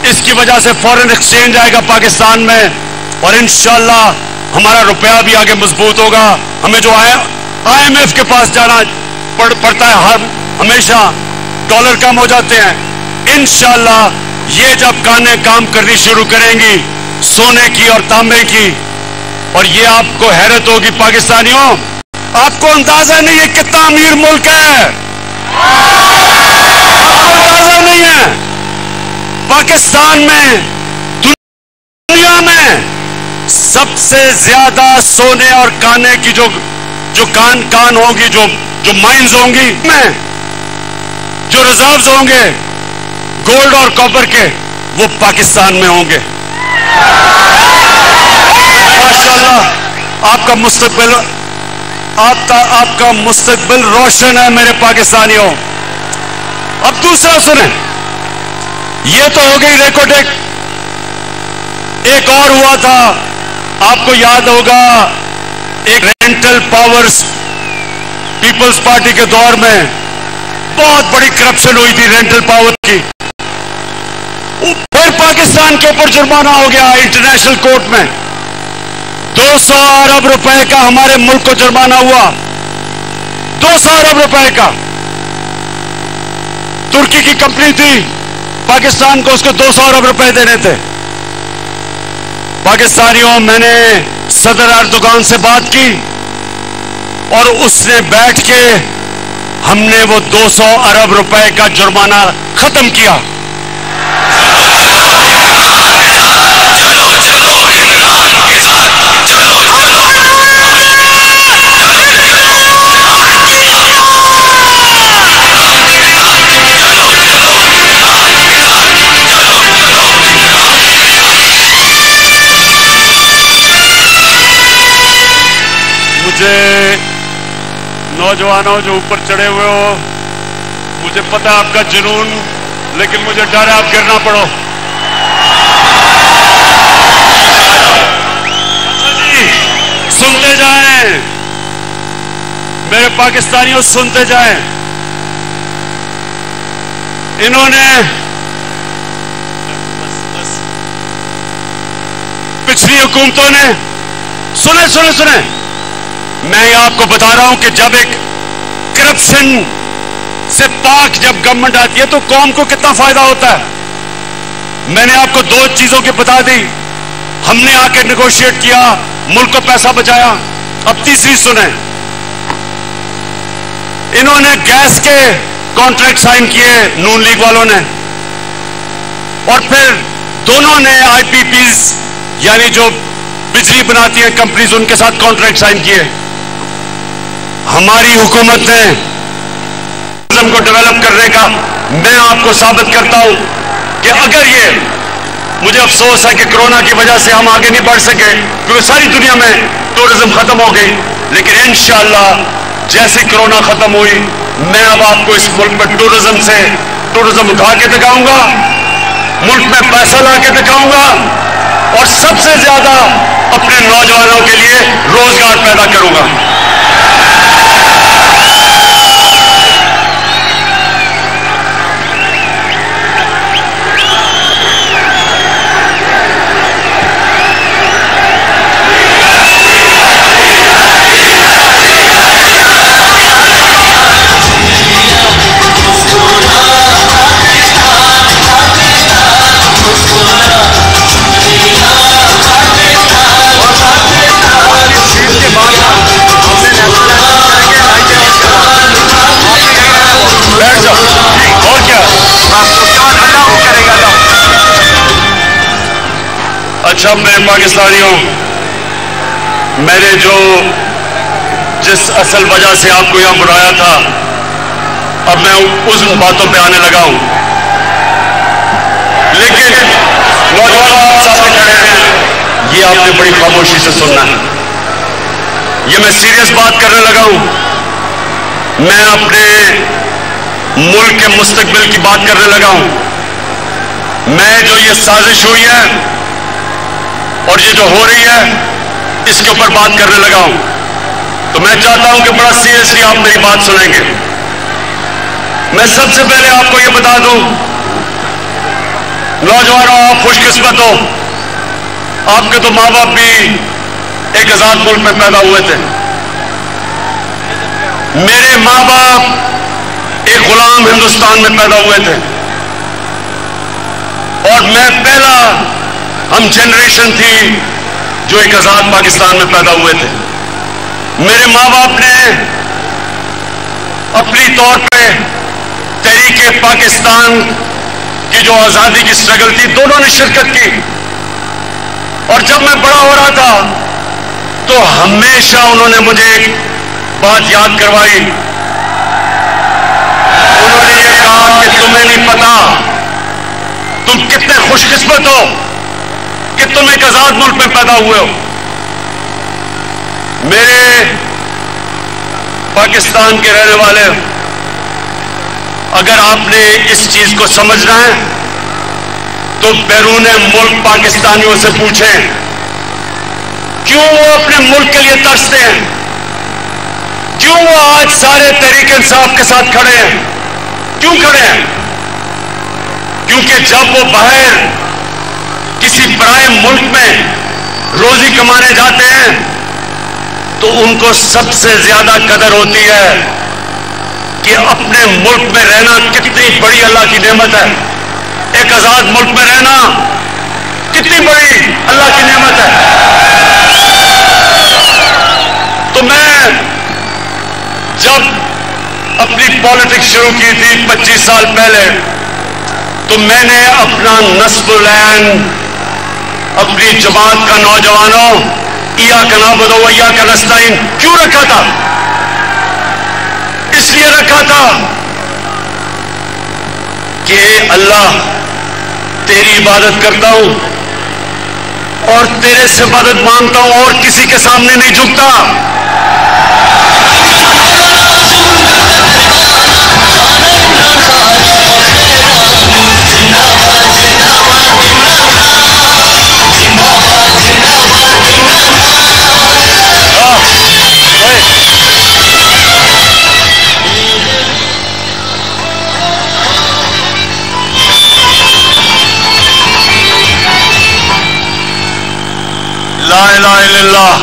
اس کی وجہ سے فورن ایکسچینج آئے گا پاکستان میں، اور انشاءاللہ ہمارا روپیہ بھی آگے مضبوط ہوگا. ہمیں جو IMF کے پاس جانا پڑتا ہے ہمیشہ، ڈالر کم ہو جاتے ہیں. انشاءاللہ یہ جب کانیں کام کرنی شروع کریں گی سونے کی اور تانبے کی، اور یہ آپ کو حیرت ہوگی پاکستانیوں، آپ کو اندازہ نہیں ہے کتنا امیر ملک ہے. اندازہ نہیں ہے. پاکستان میں دنیا میں سب سے زیادہ سونے اور کانے کی جو کان ہوگی، جو مائنز ہوں گی، میں جو ریزروز ہوں گے گولڈ اور کاپر کے، وہ پاکستان میں ہوں گے. ماشاءاللہ آپ کا مستقبل روشن ہے میرے پاکستانیوں. اب دوسرا سنیں، یہ تو ہو گئی ریکو ڈک. ایک اور ہوا تھا، آپ کو یاد ہوگا، ایک رینٹل پاورز پیپلز پارٹی کے دور میں بہت بڑی کرپشن ہوئی تھی رینٹل پاور کی. پھر پاکستان کے اوپر جرمانہ ہو گیا انٹرنیشنل کورٹ میں. 200 ارب روپے کا ہمارے ملک کو جرمانہ ہوا. 200 ارب روپے کا. ترکی کی کمپنی تھی، پاکستان کو اس کو 200 ارب روپے دینے تھے. پاکستانیوں، میں نے صدر اردوغان سے بات کی اور اس نے بیٹھ کے ہم نے وہ 200 ارب روپے کا جرمانہ ختم کیا. مجھے نوجوانوں جو اوپر چڑھے ہوئے ہو، مجھے پتا آپ کا جنون لیکن مجھے ڈر ہے آپ گرنا پڑو. سنتے جائیں میرے پاکستانیوں، سنتے جائیں. انہوں نے پچھلی حکومتوں نے سنیں میں یہ آپ کو بتا رہا ہوں کہ جب ایک کرپشن سے پاک جب گورنمنٹ آتی ہے تو قوم کو کتنا فائدہ ہوتا ہے. میں نے آپ کو 2 چیزوں کی بتا دی. ہم نے آ کے نیگوشیٹ کیا، ملک کو پیسہ بچایا. اب تیسری سنیں. انہوں نے گیس کے کانٹریکٹ سائن کیے نون لیگ والوں نے، اور پھر دونوں نے آئی پی پیز یعنی جو بجلی بناتی ہیں کمپنیز، ان کے ساتھ کانٹریکٹ سائن کیے. ہماری حکومت نے ٹورزم کو ڈیولپ کرنے کا، میں آپ کو ثابت کرتا ہوں کہ اگر یہ، مجھے افسوس ہے کہ کرونا کی وجہ سے ہم آگے نہیں بڑھ سکے کیونکہ ساری دنیا میں ٹورزم ختم ہو گئی، لیکن انشاءاللہ جیسی کرونا ختم ہوئی میں اب آپ کو اس ملک میں ٹورزم اٹھا کے دکھاؤں گا، ملک میں پیسہ لا کے دکھاؤں گا، اور سب سے زیادہ اپنے نوجوانوں کے لیے روزگار پیدا کروں گا. اچھا میرے پاکستانیوں، میں نے جس اصل وجہ سے آپ کو یہاں بلایا تھا، اب میں اس باتوں پہ آنے لگا ہوں. لیکن نوجوان آپ سامنے کھڑے ہیں، یہ آپ نے بڑی خاموشی سے سننا ہے. یہ میں سیریس بات کرنے لگا ہوں. میں اپنے ملک کے مستقبل کی بات کرنے لگا ہوں. میں جو یہ سازش ہوئی ہے اور یہ جو ہو رہی ہے اس کے اوپر بات کرنے لگا ہوں. تو میں چاہتا ہوں کہ بڑا سیریسلی آپ میری بات سنیں گے. میں سب سے پہلے آپ کو یہ بتا دوں، نوجوانوں آپ خوش قسمت ہو، آپ کے تو ماں باپ بھی ایک آزاد ملک میں پیدا ہوئے تھے. میرے ماں باپ ایک غلام ہندوستان میں پیدا ہوئے تھے، اور میں پہلا ہم جنریشن تھی جو ایک آزاد پاکستان میں پیدا ہوئے تھے. میرے ماں باپ نے اپنی طور پہ تحریک پاکستان کی جو آزادی کی سٹرگل تھی، دونوں نے شرکت کی. اور جب میں بڑا ہو رہا تھا تو ہمیشہ انہوں نے مجھے ایک بات یاد کروائی. انہوں نے یہ کہا کہ تمہیں نہیں پتا تم کتنے خوش قسمت ہو کہ تم ایک آزاد ملک میں پیدا ہوئے ہو. میرے پاکستان کے رہنے والے، اگر آپ نے اس چیز کو سمجھنا ہے تو بیرون ملک پاکستانیوں سے پوچھیں کیوں وہ اپنے ملک کے لیے ترستے ہیں، کیوں وہ آج سارے تحریک انصاف کے ساتھ کھڑے ہیں. کیوں کھڑے ہیں؟ کیونکہ جب وہ باہر کسی پرائے ملک میں روزی کمانے جاتے ہیں تو ان کو سب سے زیادہ قدر ہوتی ہے کہ اپنے ملک میں رہنا کتنی بڑی اللہ کی نعمت ہے. ایک آزاد ملک میں رہنا کتنی بڑی اللہ کی نعمت ہے. تو میں جب اپنی پالیٹکس شروع کی تھی 25 سال پہلے، تو میں نے اپنا نسب العین، اپنی جماعت کا نوجوانوں ایاک نعبد و ایاک نستعین کیوں رکھا تھا؟ اس لیے رکھا تھا کہ اللہ تیری عبادت کرتا ہوں اور تیرے سے مدد مانگتا ہوں اور کسی کے سامنے نہیں جھکتا. لا الہ الا اللہ.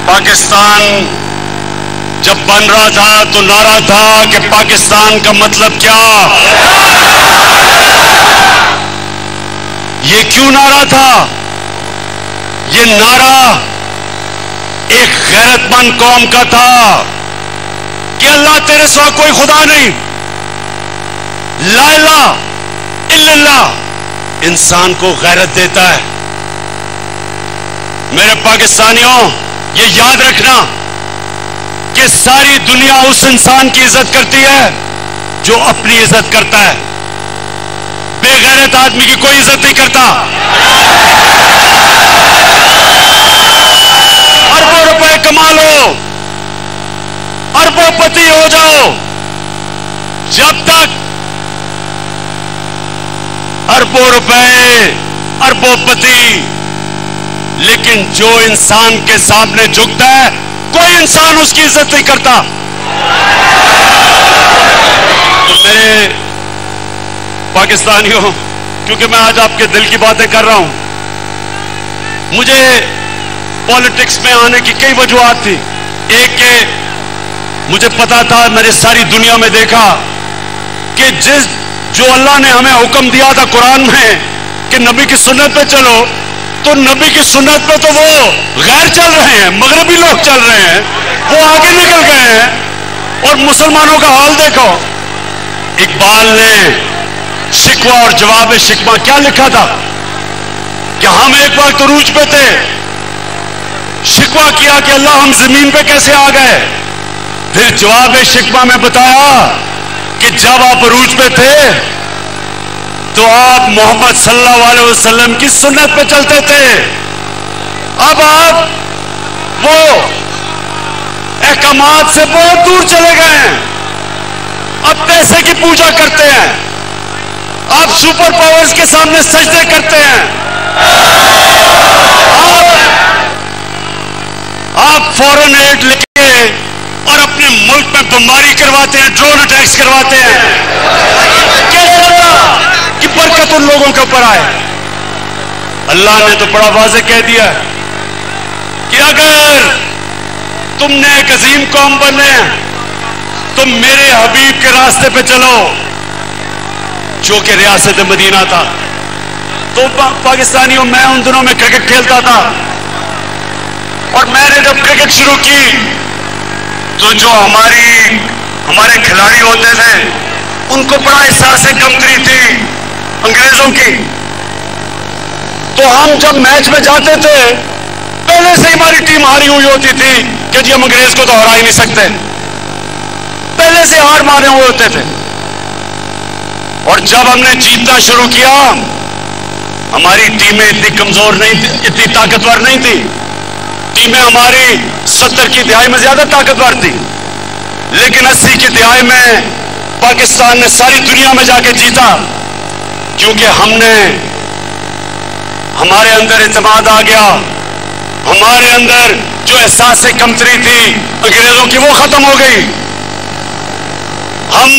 پاکستان جب بن رہا تھا تو نعرہ تھا کہ پاکستان کا مطلب کیا. یہ کیوں نعرہ تھا؟ یہ نعرہ ایک غیرت مند قوم کا تھا کہ اللہ تیرے سوا کوئی خدا نہیں. لا الہ الا اللہ انسان کو غیرت دیتا ہے. میرے پاکستانیوں یہ یاد رکھنا کہ ساری دنیا اس انسان کی عزت کرتی ہے جو اپنی عزت کرتا ہے. بے غیرت آدمی کی کوئی عزت نہیں کرتا. اربوں روپے کما لو, اربوں پتی ہو جاؤ, جب تک اربوں روپے, اربوں پتی, لیکن جو انسان کے سامنے جھکتا ہے کوئی انسان اس کی عزت نہیں کرتا. تو میرے پاکستانیوں, کیونکہ میں آج آپ کے دل کی باتیں کر رہا ہوں, مجھے پالیٹکس میں آنے کی کئی وجوہات تھی. ایک کہ مجھے پتا تھا, میں نے ساری دنیا میں دیکھا کہ جو اللہ نے ہمیں حکم دیا تھا قرآن میں کہ نبی کی سنت پہ چلو, تو نبی کی سنت پہ تو وہ غیر چل رہے ہیں, مغربی لوگ چل رہے ہیں, وہ آگے نکل گئے ہیں. اور مسلمانوں کا حال دیکھو. اقبال نے شکوہ اور جواب شکوہ کیا لکھا تھا کہ ہم ایک وقت عروج پہ تھے, شکوہ کیا کہ اللہ ہم زمین پہ کیسے آ گئے. پھر جواب شکوہ میں بتایا کہ جب آپ عروج پہ تھے تو آپ محمد صلی اللہ علیہ وسلم کی سنت پہ چلتے تھے. اب آپ وہ احکامات سے بہت دور چلے گئے ہیں, اب پیسے کی پوجا کرتے ہیں, آپ سپر پاورز کے سامنے سجدے کرتے ہیں, آپ فورن ایڈ لے کے اور اپنے ملک میں بمباری کرواتے ہیں, ڈرون اٹیکس کرواتے ہیں. کیسے کہ برکت ان لوگوں کے اوپر آئے. اللہ نے تو بڑا واضح کہہ دیا کہ اگر تم نے ایک عظیم قوم بننے تو میرے حبیب کے راستے پہ چلو, جو کہ ریاست مدینہ تھا. تو پاکستانیوں, میں ان دنوں میں کرکٹ کھیلتا تھا, اور میں نے جب کرکٹ شروع کی تو جو ہمارے کھلاڑی ہوتے تھے ان کو بڑا احساس کمتری تھی انگریزوں کی. تو ہم جب میچ میں جاتے تھے پہلے سے ہماری ٹیم ہاری ہوئی ہوتی تھی کہ جی ہم انگریز کو تو ہرا ہی نہیں سکتے, پہلے سے ہار مارے ہوئے ہوتے تھے. اور جب ہم نے جیتنا شروع کیا, ہماری ٹیمیں اتنی کمزور نہیں تھی, اتنی طاقتور نہیں تھی. ٹیمیں ہماری 70 کی دہائی میں زیادہ طاقتور تھی, لیکن 80 کی دہائی میں پاکستان نے ساری دنیا میں جا کے جیتا, کیونکہ ہمارے اندر اعتماد آ گیا. ہمارے اندر جو احساس کمتری تھی انگریزوں کی وہ ختم ہو گئی. ہم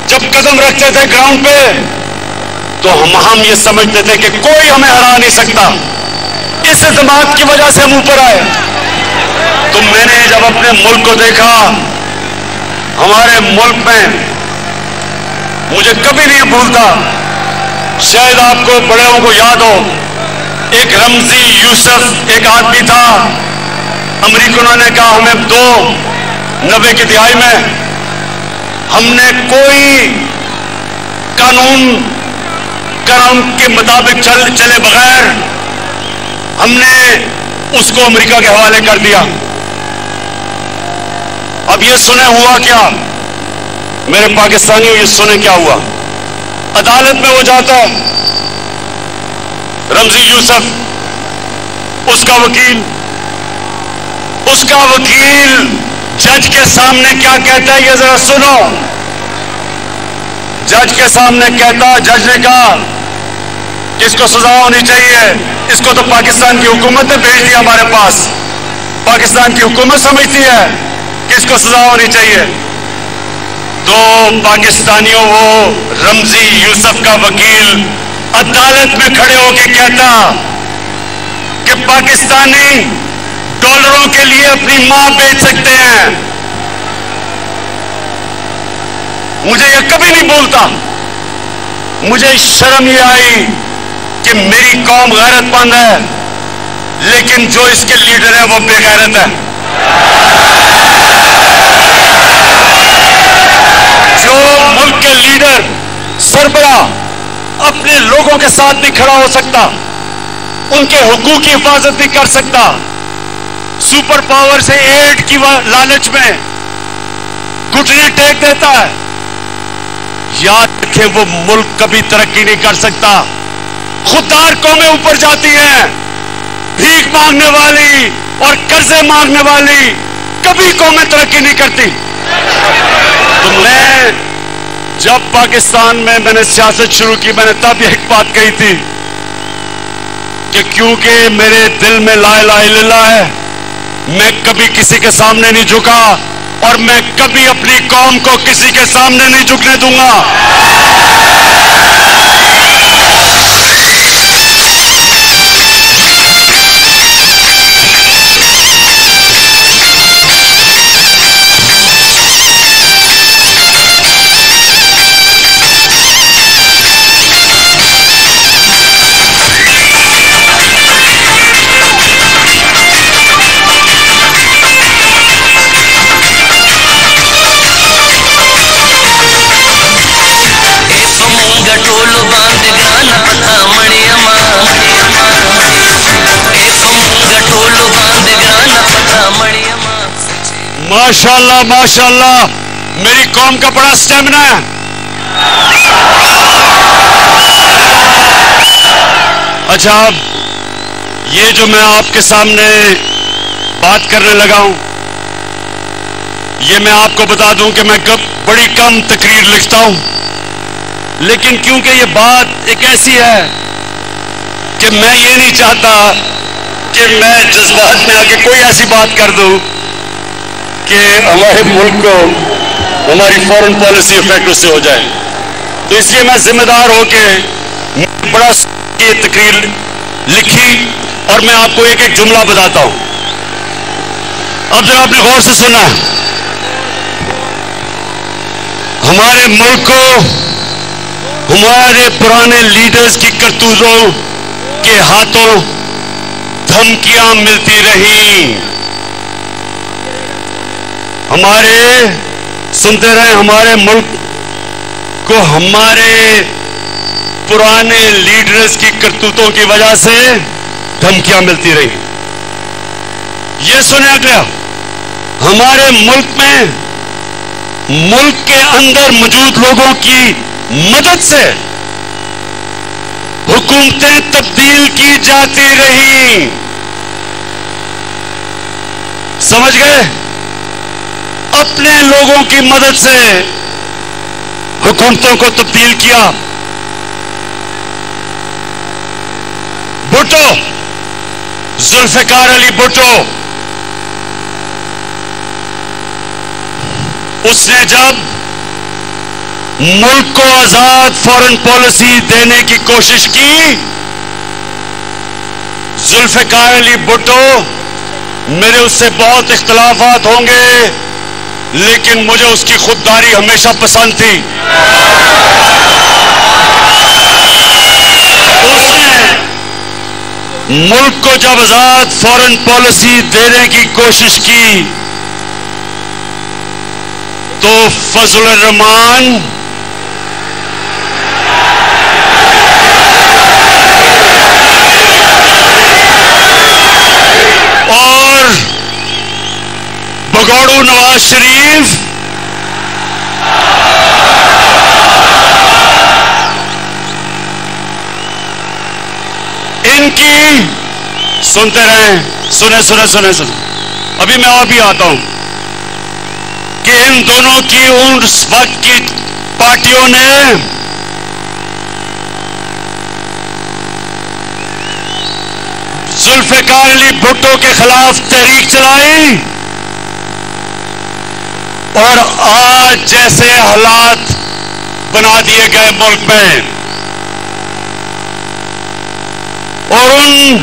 جب قدم رکھتے تھے گراؤنڈ پہ تو ہم یہ سمجھتے تھے کہ کوئی ہمیں ہرا نہیں سکتا. اس اعتماد کی وجہ سے ہم اوپر آئے. تو میں نے جب اپنے ملک کو دیکھا, ہمارے ملک میں مجھے کبھی نہیں بھولتا, شاید آپ کو بڑوں کو یاد ہو, ایک رمزی یوسف ایک آدمی تھا, امریکنوں نے کہا ہمیں دو, 90 کی دہائی میں ہم نے کوئی قانون کے مطابق چلے بغیر ہم نے اس کو امریکہ کے حوالے کر دیا. اب یہ سنے ہوا کیا میرے پاکستانیوں, یہ سنے کیا ہوا. عدالت میں وہ جاتا رمزی یوسف, اس کا وکیل جج کے سامنے کیا کہتا ہے یہ ذرا سنو. جج کے سامنے کہتا, جج نے کہا کہ اس کو سزا ہونی چاہیے, اس کو تو پاکستان کی حکومت نے بھیج دیا ہمارے پاس, پاکستان کی حکومت سمجھتی ہے کہ اس کو سزا ہونی چاہیے. تو پاکستانیوں وہ رمزی یوسف کا وکیل عدالت میں کھڑے ہو کے کہتا کہ پاکستانی ڈالروں کے لیے اپنی ماں بیچ سکتے ہیں. مجھے یہ کبھی نہیں بولتا. مجھے شرم یہ آئی کہ میری قوم غیرت مند ہے لیکن جو اس کے لیڈر ہیں وہ بے غیرت ہے. جو ملک کے لیڈر سربراہ اپنے لوگوں کے ساتھ نہیں کھڑا ہو سکتا, ان کے حقوق کی حفاظت نہیں کر سکتا, سپر پاور سے ایڈ کی لالچ میں گھٹنے ٹیک دیتا ہے, یاد رکھیں وہ ملک کبھی ترقی نہیں کر سکتا. خوددار قومیں اوپر جاتی ہیں, بھیک مانگنے والی اور قرضے مانگنے والی کبھی قومیں ترقی نہیں کرتی. تو میں جب پاکستان میں نے سیاست شروع کی, میں نے تب ایک بات کہی تھی کہ کیونکہ میرے دل میں لا الہ الا اللہ ہے, میں کبھی کسی کے سامنے نہیں جھکا اور میں کبھی اپنی قوم کو کسی کے سامنے نہیں جھکنے دوں گا. ماشاءاللہ ماشاءاللہ, میری قوم کا بڑا اسٹیمنا ہے. اچھا, اب یہ جو میں آپ کے سامنے بات کرنے لگا ہوں, یہ میں آپ کو بتا دوں کہ میں بڑی کم تقریر لکھتا ہوں, لیکن کیونکہ یہ بات ایک ایسی ہے کہ میں یہ نہیں چاہتا کہ میں جذبات میں آ کے کوئی ایسی بات کر دوں کہ ہمارے ملک کو ہماری فورن پالیسی افیکٹ اس سے ہو جائے. تو اس لیے میں ذمہ دار ہو کے بڑا یہ تقریر لکھی اور میں آپ کو ایک ایک جملہ بتاتا ہوں. اب ذرا آپ نے غور سے سنا, ہمارے ملک کو ہمارے پرانے لیڈرز کی کرتوتوں کے ہاتھوں دھمکیاں ملتی رہیں. سنتے رہے, ہمارے ملک کو ہمارے پرانے لیڈرز کی کرتوتوں کی وجہ سے دھمکیاں ملتی رہی. یہ سنا گیا, ہمارے ملک میں ملک کے اندر موجود لوگوں کی مدد سے حکومتیں تبدیل کی جاتی رہیں. سمجھ گئے؟ اپنے لوگوں کی مدد سے حکومتوں کو تبدیل کیا. بھٹو, ذوالفقار علی بھٹو, اس نے جب ملک کو آزاد فورن پالیسی دینے کی کوشش کی, ذوالفقار علی بھٹو, میرے اس سے بہت اختلافات ہوں گے لیکن مجھے اس کی خودداری ہمیشہ پسند تھی. اس نے ملک کو جب آزاد فورن پالیسی دینے کی کوشش کی تو فضل الرحمان اور بگوڑو نواز شریف ان کی سنتے رہیں, سنیں. ابھی میں اور بھی آتا ہوں کہ ان دونوں کی اس وقت کی پارٹیوں نے ذوالفقار علی بھٹو کے خلاف تحریک چلائی اور آج جیسے حالات بنا دیے گئے ملک میں, اور ان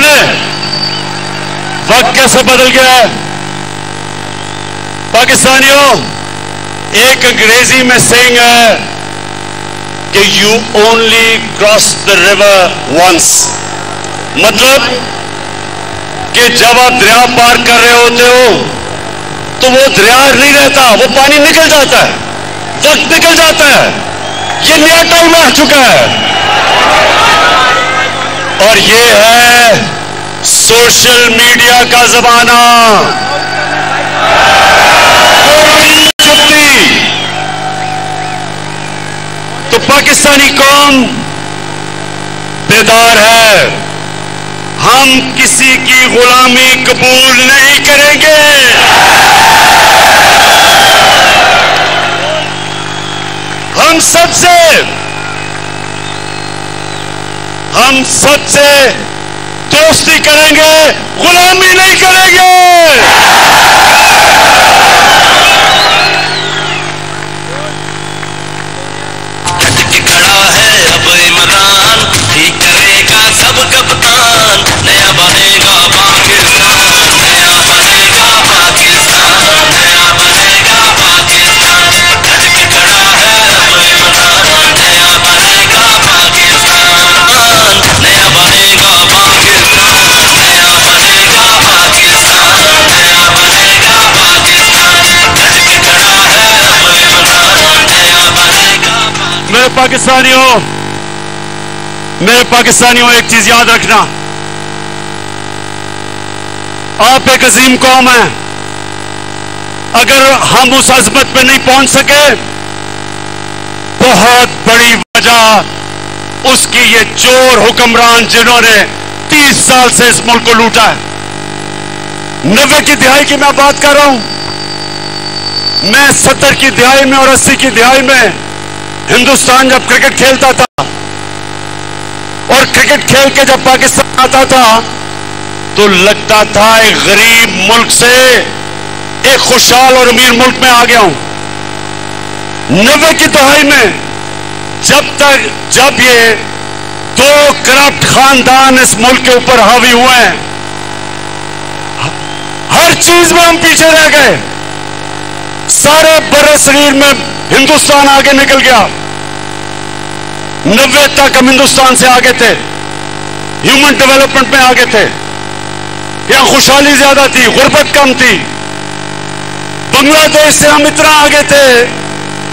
سنے وقت کیسے بدل گیا ہے پاکستانیوں. ایک انگریزی میں سینگ ہے کہ you only cross the river once. مطلب کہ جب آپ دریا پار کر رہے ہوتے ہو تو وہ دریا نہیں رہتا, وہ پانی نکل جاتا ہے, وقت نکل جاتا ہے. یہ نیا ٹائم آ چکا ہے اور یہ ہے سوشل میڈیا کا زمانہ. تو پاکستانی قوم بیدار ہے. ہم کسی کی غلامی قبول نہیں کریں گے. ہم سب سے دوستی کریں گے, غلامی نہیں کریں گے. میرے پاکستانیوں ایک چیز یاد رکھنا, آپ ایک عظیم قوم ہیں. اگر ہم اس عظمت پہ نہیں پہنچ سکے, بہت بڑی وجہ اس کی یہ چور حکمران جنہوں نے 30 سال سے اس ملک کو لوٹا ہے. 90 کی دہائی کی میں بات کر رہا ہوں. میں 70 کی دہائی میں اور 80 کی دہائی میں ہندوستان جب کرکٹ کھیلتا تھا اور کرکٹ کھیل کے جب پاکستان آتا تھا تو لگتا تھا ایک غریب ملک سے ایک خوشحال اور امیر ملک میں آ گیا ہوں. 90 کی دہائی میں جب یہ 2 کرپٹ خاندان اس ملک کے اوپر حاوی ہوئے ہیں, ہر چیز میں ہم پیچھے رہ گئے. سارے برے صغیر میں ہندوستان آگے نکل گیا. 90 تک ہم ہندوستان سے آگے تھے, ہیومن ڈیولپمنٹ میں آگے تھے. یہاں خوشحالی زیادہ تھی, غربت کم تھی. بنگلہ دیش سے ہم اتنا آگے تھے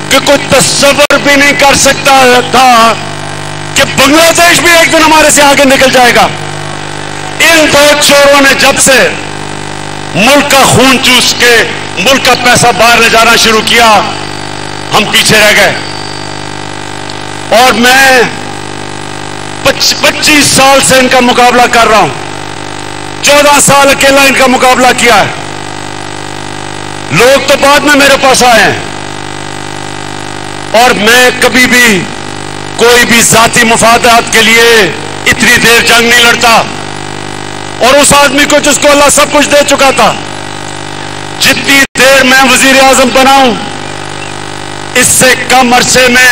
کہ کوئی تصور بھی نہیں کر سکتا تھا کہ بنگلہ دیش بھی ایک دن ہمارے سے آگے نکل جائے گا. ان 2 چوروں نے جب سے ملک کا خون چوس کے ملک کا پیسہ باہر لے جانا شروع کیا, ہم پیچھے رہ گئے. اور میں 25 سال سے ان کا مقابلہ کر رہا ہوں. 14 سال اکیلا ان کا مقابلہ کیا ہے. لوگ تو بعد میں میرے پاس آئے ہیں اور میں کبھی بھی کوئی بھی ذاتی مفادات کے لیے اتنی دیر جنگ نہیں لڑتا. اور اس آدمی کو جس کو اللہ سب کچھ دے چکا تھا, جتنی دیر میں وزیر اعظم بناؤں, اس سے کم عرصے میں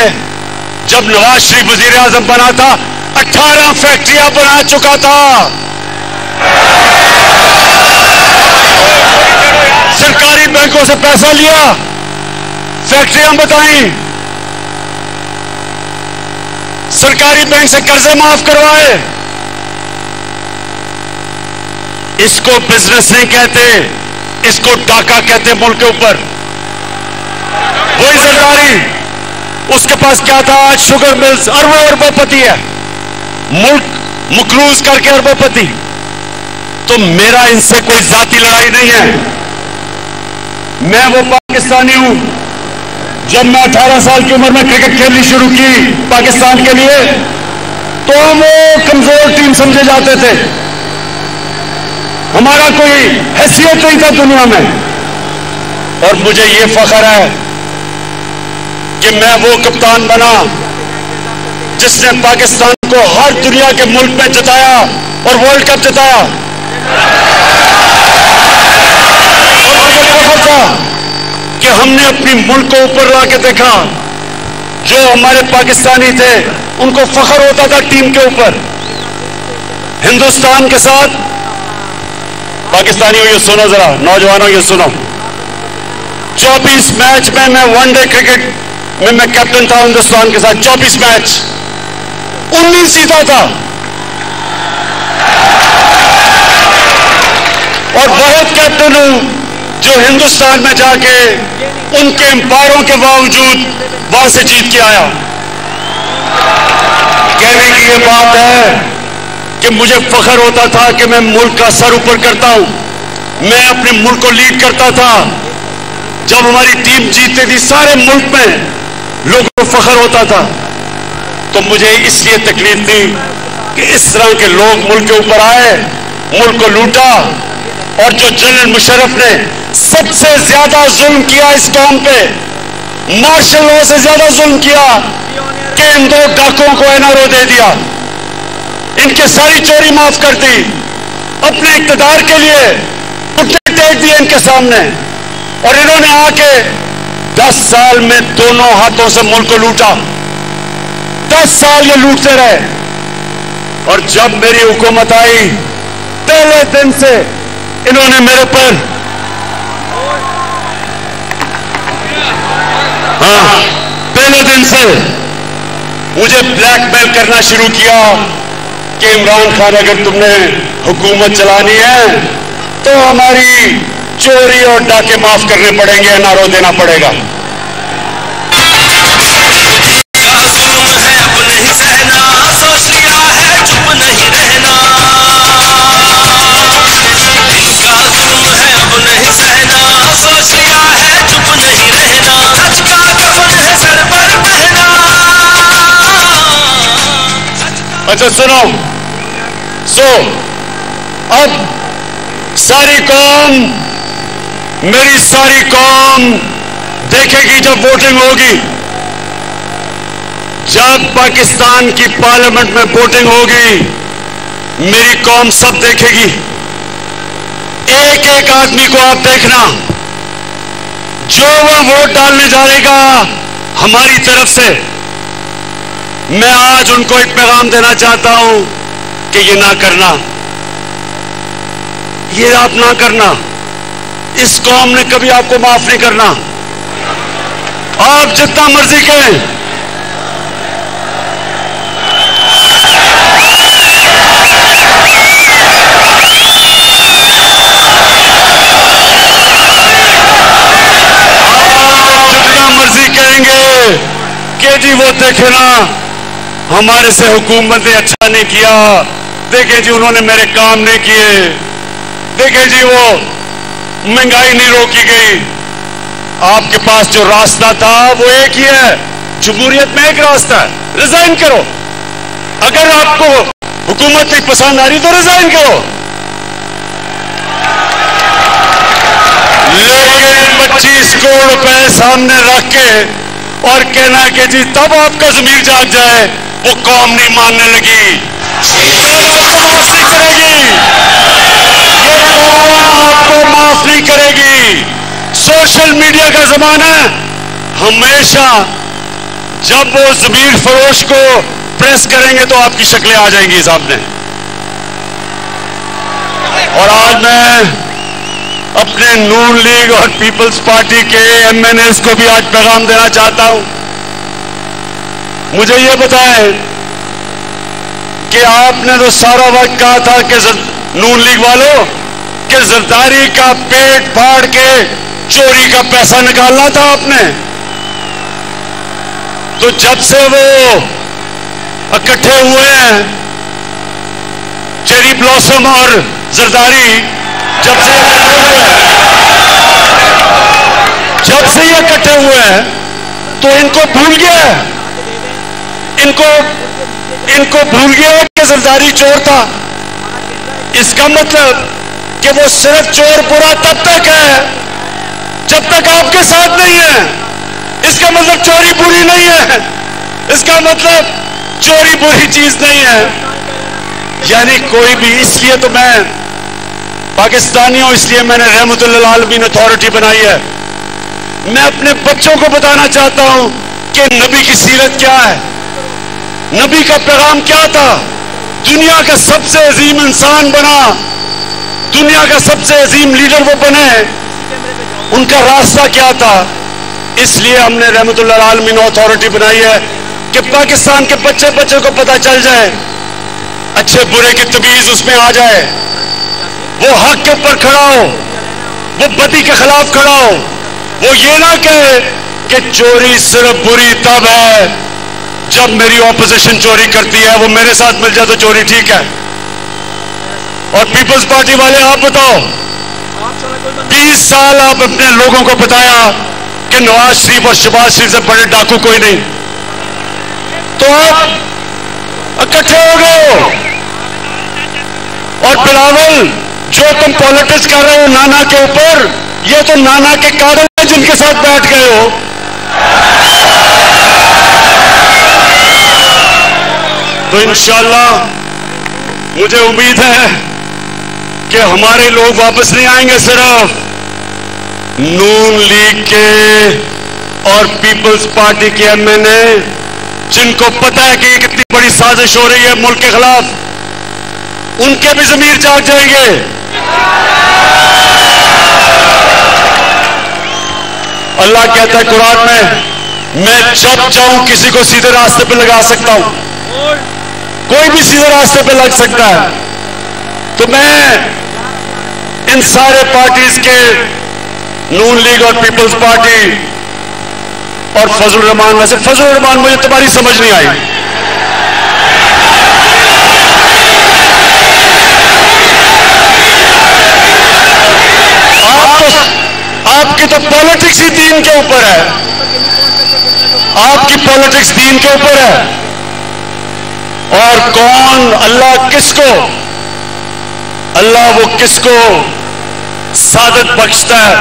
جب نواز شریف وزیر اعظم بنا تھا 18 فیکٹریاں بنا چکا تھا. سرکاری بینکوں سے پیسہ لیا, فیکٹریاں بتائیں, سرکاری بینک سے قرضے معاف کروائے. اس کو بزنس نہیں کہتے, اس کو ڈاکہ کہتے ملک کے اوپر. وہی زرداری, اس کے پاس کیا تھا, آج شوگر ملز اربوں پتی ہے, ملک مقروض کر کے اربوں پتی. تو میرا ان سے کوئی ذاتی لڑائی نہیں ہے. میں وہ پاکستانی ہوں, جب میں 18 سال کی عمر میں کرکٹ کھیلنی شروع کی پاکستان کے لیے تو ہم وہ کمزور ٹیم سمجھے جاتے تھے. ہمارا کوئی حیثیت نہیں تھا دنیا میں. اور مجھے یہ فخر ہے کہ میں وہ کپتان بنا جس نے پاکستان کو ہر دنیا کے ملک میں جتایا اور ورلڈ کپ جتایا. کہ ہم نے اپنی ملک کو اوپر لا کے دیکھا. جو ہمارے پاکستانی تھے ان کو فخر ہوتا تھا ٹیم کے اوپر. ہندوستان کے ساتھ پاکستانیوں یہ سنو ذرا، نوجوانوں یہ سنو، 24 میچ میں ون ڈے کرکٹ میں کیپٹن تھا ہندوستان کے ساتھ، 24 میچ 19 جیتا تھا، اور بہت کیپٹن ہوں جو ہندوستان میں جا کے ان کے امپائروں کے باوجود وہاں سے جیت کے آیا۔ کہنے کی یہ بات ہے کہ مجھے فخر ہوتا تھا کہ میں ملک کا سر اوپر کرتا ہوں، میں اپنے ملک کو لیڈ کرتا تھا۔ جب ہماری ٹیم جیتتی تھی سارے ملک میں لوگوں کو فخر ہوتا تھا، تو مجھے اس لیے تکلیف تھی کہ اس طرح کے لوگ ملک کے اوپر آئے، ملک کو لوٹا، اور جو جنرل مشرف نے سب سے زیادہ ظلم کیا اس قوم پہ، مارشل لاء سے زیادہ ظلم کیا کہ ان 2 ڈاکوؤں کو NRO دے دیا، ان کی ساری چوری معاف کر دی، اپنے اقتدار کے لیے گھٹنے ٹیک دیے ان کے سامنے، اور انہوں نے آ کے 10 سال میں دونوں ہاتھوں سے ملک کو لوٹا، 10 سال یہ لوٹتے رہے، اور جب میری حکومت آئی پہلے دن سے انہوں نے میرے پر پہلے دن سے مجھے بلیک میل کرنا شروع کیا کہ عمران خان اگر تم نے حکومت چلانی ہے تو ہماری چوری اور ڈاکے معاف کرنے پڑیں گے، NRO دینا پڑے گا۔ اچھا سنو، اب ساری قوم، میری ساری قوم دیکھے گی جب ووٹنگ ہوگی، جب پاکستان کی پارلیمنٹ میں ووٹنگ ہوگی، میری قوم سب دیکھے گی، ایک ایک آدمی کو آپ دیکھنا، جو وہ ووٹ ڈالنے جائے گا ہماری طرف سے، میں آج ان کو ایک پیغام دینا چاہتا ہوں کہ یہ نہ کرنا، یہ آپ نہ کرنا، اس قوم نے کبھی آپ کو معاف نہیں کرنا، آپ جتنا مرضی کہیں۔ جتنا مرضی کہیں گے کہ جی وہ دیکھے نا ہمارے سے حکومت نے اچھا نہیں کیا، دیکھیں جی انہوں نے میرے کام نہیں کیے، دیکھیں جی وہ مہنگائی نہیں روکی گئی، آپ کے پاس جو راستہ تھا وہ ایک ہی ہے، جمہوریت میں ایک راستہ ہے، ریزائن کرو، اگر آپ کو حکومت نہیں پسند آ رہی تو ریزائن کرو، لیکن 25 کروڑ روپے سامنے رکھ کے اور کہنا کہ جی تب آپ کا ضمیر جاگ جائے، وہ قوم نہیں ماننے لگی، معاف نہیں کرے گی، یہ قوم آپ کو معاف نہیں کرے گی۔ سوشل میڈیا کا زمانہ ہے، ہمیشہ جب وہ ضمیر فروش کو پریس کریں گے تو آپ کی شکلیں آ جائیں گی سامنے۔ اور آج میں اپنے نون لیگ اور پیپلز پارٹی کے MNAs کو بھی آج پیغام دینا چاہتا ہوں، مجھے یہ بتائیں کہ آپ نے تو سارا وقت کہا تھا کہ نون لیگ والوں کہ زرداری کا پیٹ پھاڑ کے چوری کا پیسہ نکالنا تھا آپ نے، تو جب سے وہ اکٹھے ہوئے ہیں چیری بلاسم اور زرداری، جب سے یہ اکٹھے ہوئے ہیں تو ان کو بھول گیا، ان کو بھول گیا کہ زرداری چور تھا۔ اس کا مطلب کہ وہ صرف چور برا تب تک ہے جب تک آپ کے ساتھ نہیں ہے، اس کا مطلب چوری بری نہیں ہے، اس کا مطلب چوری بری چیز نہیں ہے، یعنی کوئی بھی۔ اس لیے تو میں پاکستانی ہوں، اس لیے میں نے رحمت للعالمین اتھارٹی بنائی ہے۔ میں اپنے بچوں کو بتانا چاہتا ہوں کہ نبی کی سیرت کیا ہے، نبی کا پیغام کیا تھا۔ دنیا کا سب سے عظیم انسان بنا, دنیا کا سب سے عظیم لیڈر وہ بنے, ان کا راستہ کیا تھا؟ اس لیے ہم نے رحمت اللہ العالمین اتھارٹی بنائی ہے کہ پاکستان کے بچے بچے کو پتہ چل جائے, اچھے برے کی تمیز اس میں آ جائے, وہ حق کے اوپر کھڑا ہو, وہ بدی کے خلاف کھڑا ہو, وہ یہ نہ کہے کہ چوری صرف بری تب ہے جب میری اپوزیشن چوری کرتی ہے, وہ میرے ساتھ مل جائے تو چوری ٹھیک ہے. اور پیپلز پارٹی والے آپ بتاؤ, 20 سال آپ اپنے لوگوں کو بتایا کہ نواز شریف اور شہباز شریف سے بڑے ڈاکو کوئی نہیں, تو آپ اکٹھے ہو گئے ہو. اور بلاول جو تم پالیٹکس کر رہے ہو نانا کے اوپر, یہ تو نانا کے کارڈ ہیں جن کے ساتھ بیٹھ گئے ہو. تو انشاءاللہ مجھے امید ہے کہ ہمارے لوگ واپس نہیں آئیں گے, صرف نون لیگ کے اور پیپلز پارٹی کے ایم این اے جن کو پتہ ہے کہ یہ کتنی بڑی سازش ہو رہی ہے ملک کے خلاف, ان کے بھی ضمیر جاگ جائیں گے. اللہ کہتا ہے قرآن میں جب چاہوں کسی کو سیدھے راستے پہ لگا سکتا ہوں, کوئی بھی سیدھے راستے پہ لگ سکتا ہے. تو میں ان سارے پارٹیز کے, نون لیگ اور پیپلز پارٹی اور فضل الرحمان, ویسے فضل الرحمان مجھے تمہاری سمجھ نہیں آئی. آپ کی تو پالیٹکس ہی دین کے اوپر ہے, آپ کی پالیٹکس دین کے اوپر ہے. اور کون اللہ کس کو, اللہ وہ کس کو سعادت بخشتا ہے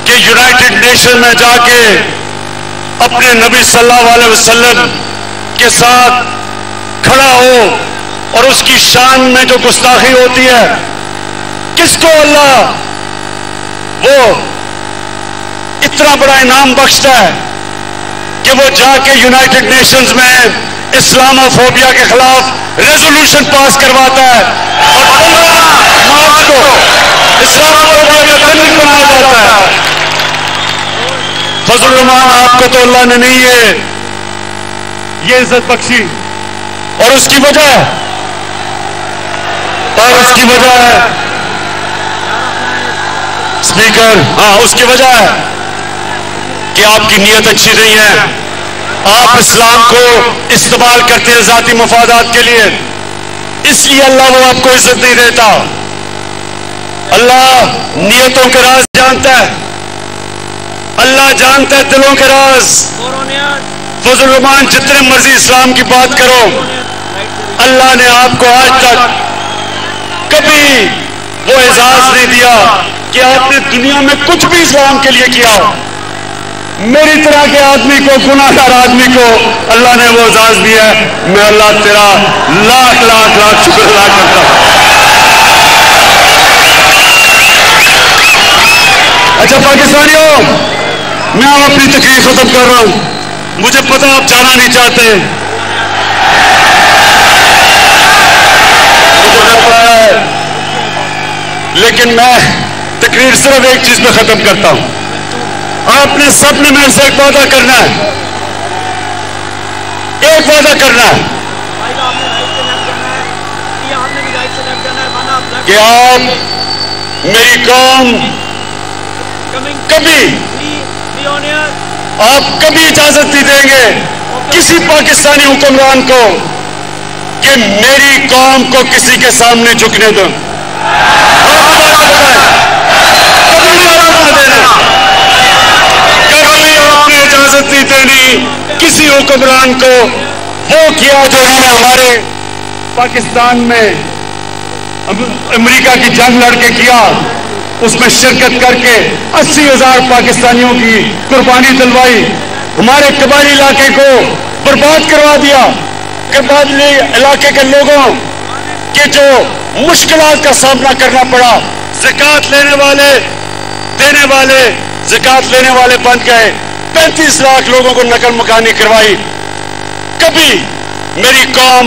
کہ یونائٹڈ نیشن میں جا کے اپنے نبی صلی اللہ علیہ وسلم کے ساتھ کھڑا ہو اور اس کی شان میں جو گستاخی ہوتی ہے, کس کو اللہ وہ اتنا بڑا انعام بخشتا ہے کہ وہ جا کے یونائٹڈ نیشنز میں اسلامو فوبیا کے خلاف ریزولوشن پاس کرواتا ہے اور 15 مارچ کو اسلامو فوبیا کا دن بنایا جاتا ہے. فضل الرحمان آپ کو تو اللہ نے نہیں یہ عزت بخشی, اور اس کی وجہ ہے اسپیکر, اس کی وجہ ہے کہ آپ کی نیت اچھی نہیں ہے, آپ اسلام کو استعمال کرتے ہیں ذاتی مفادات کے لیے, اس لیے اللہ وہ آپ کو عزت نہیں دیتا. اللہ نیتوں کے راز جانتا ہے, اللہ جانتا ہے دلوں کے راز. فضل الرحمان جتنے مرضی اسلام کی بات کرو, اللہ نے آپ کو آج تک کبھی وہ اعزاز نہیں دیا کہ آپ نے دنیا میں کچھ بھی اسلام کے لیے کیا ہو. میری طرح کے آدمی کو, گناہ گار آدمی کو اللہ نے وہ اعزاز دیا ہے. میں اللہ تیرا لاکھ لاکھ لاکھ شکر ادا کرتا ہوں. اچھا پاکستانیوں, میں اب اپنی تقریر ختم کر رہا ہوں. مجھے پتا آپ جانا نہیں چاہتے, مجھے پتا ہے, لیکن میں تقریر صرف ایک چیز پہ ختم کرتا ہوں. آپ نے سب نے میرے سے ایک وعدہ کرنا ہے, ایک وعدہ کرنا ہے کہ آپ میری قوم کبھی اجازت نہیں دیں گے کسی پاکستانی حکمران کو کہ میری قوم کو کسی کے سامنے جھکنے دو. اجازت نہیں دینی کسی حکمران کو وہ کیا جو انہوں نے ہمارے پاکستان میں امریکہ کی جنگ لڑ کے کیا, اس میں شرکت کر کے 80,000 پاکستانیوں کی قربانی دلوائی, ہمارے قبائلی علاقے کو برباد کروا دیا. قبائلی علاقے کے لوگوں کے جو مشکلات کا سامنا کرنا پڑا, زکوٰۃ لینے والے دینے والے زکوٰۃ لینے والے بند گئے, 35 لاکھ لوگوں کو نقل مکانی کروائی. کبھی میری قوم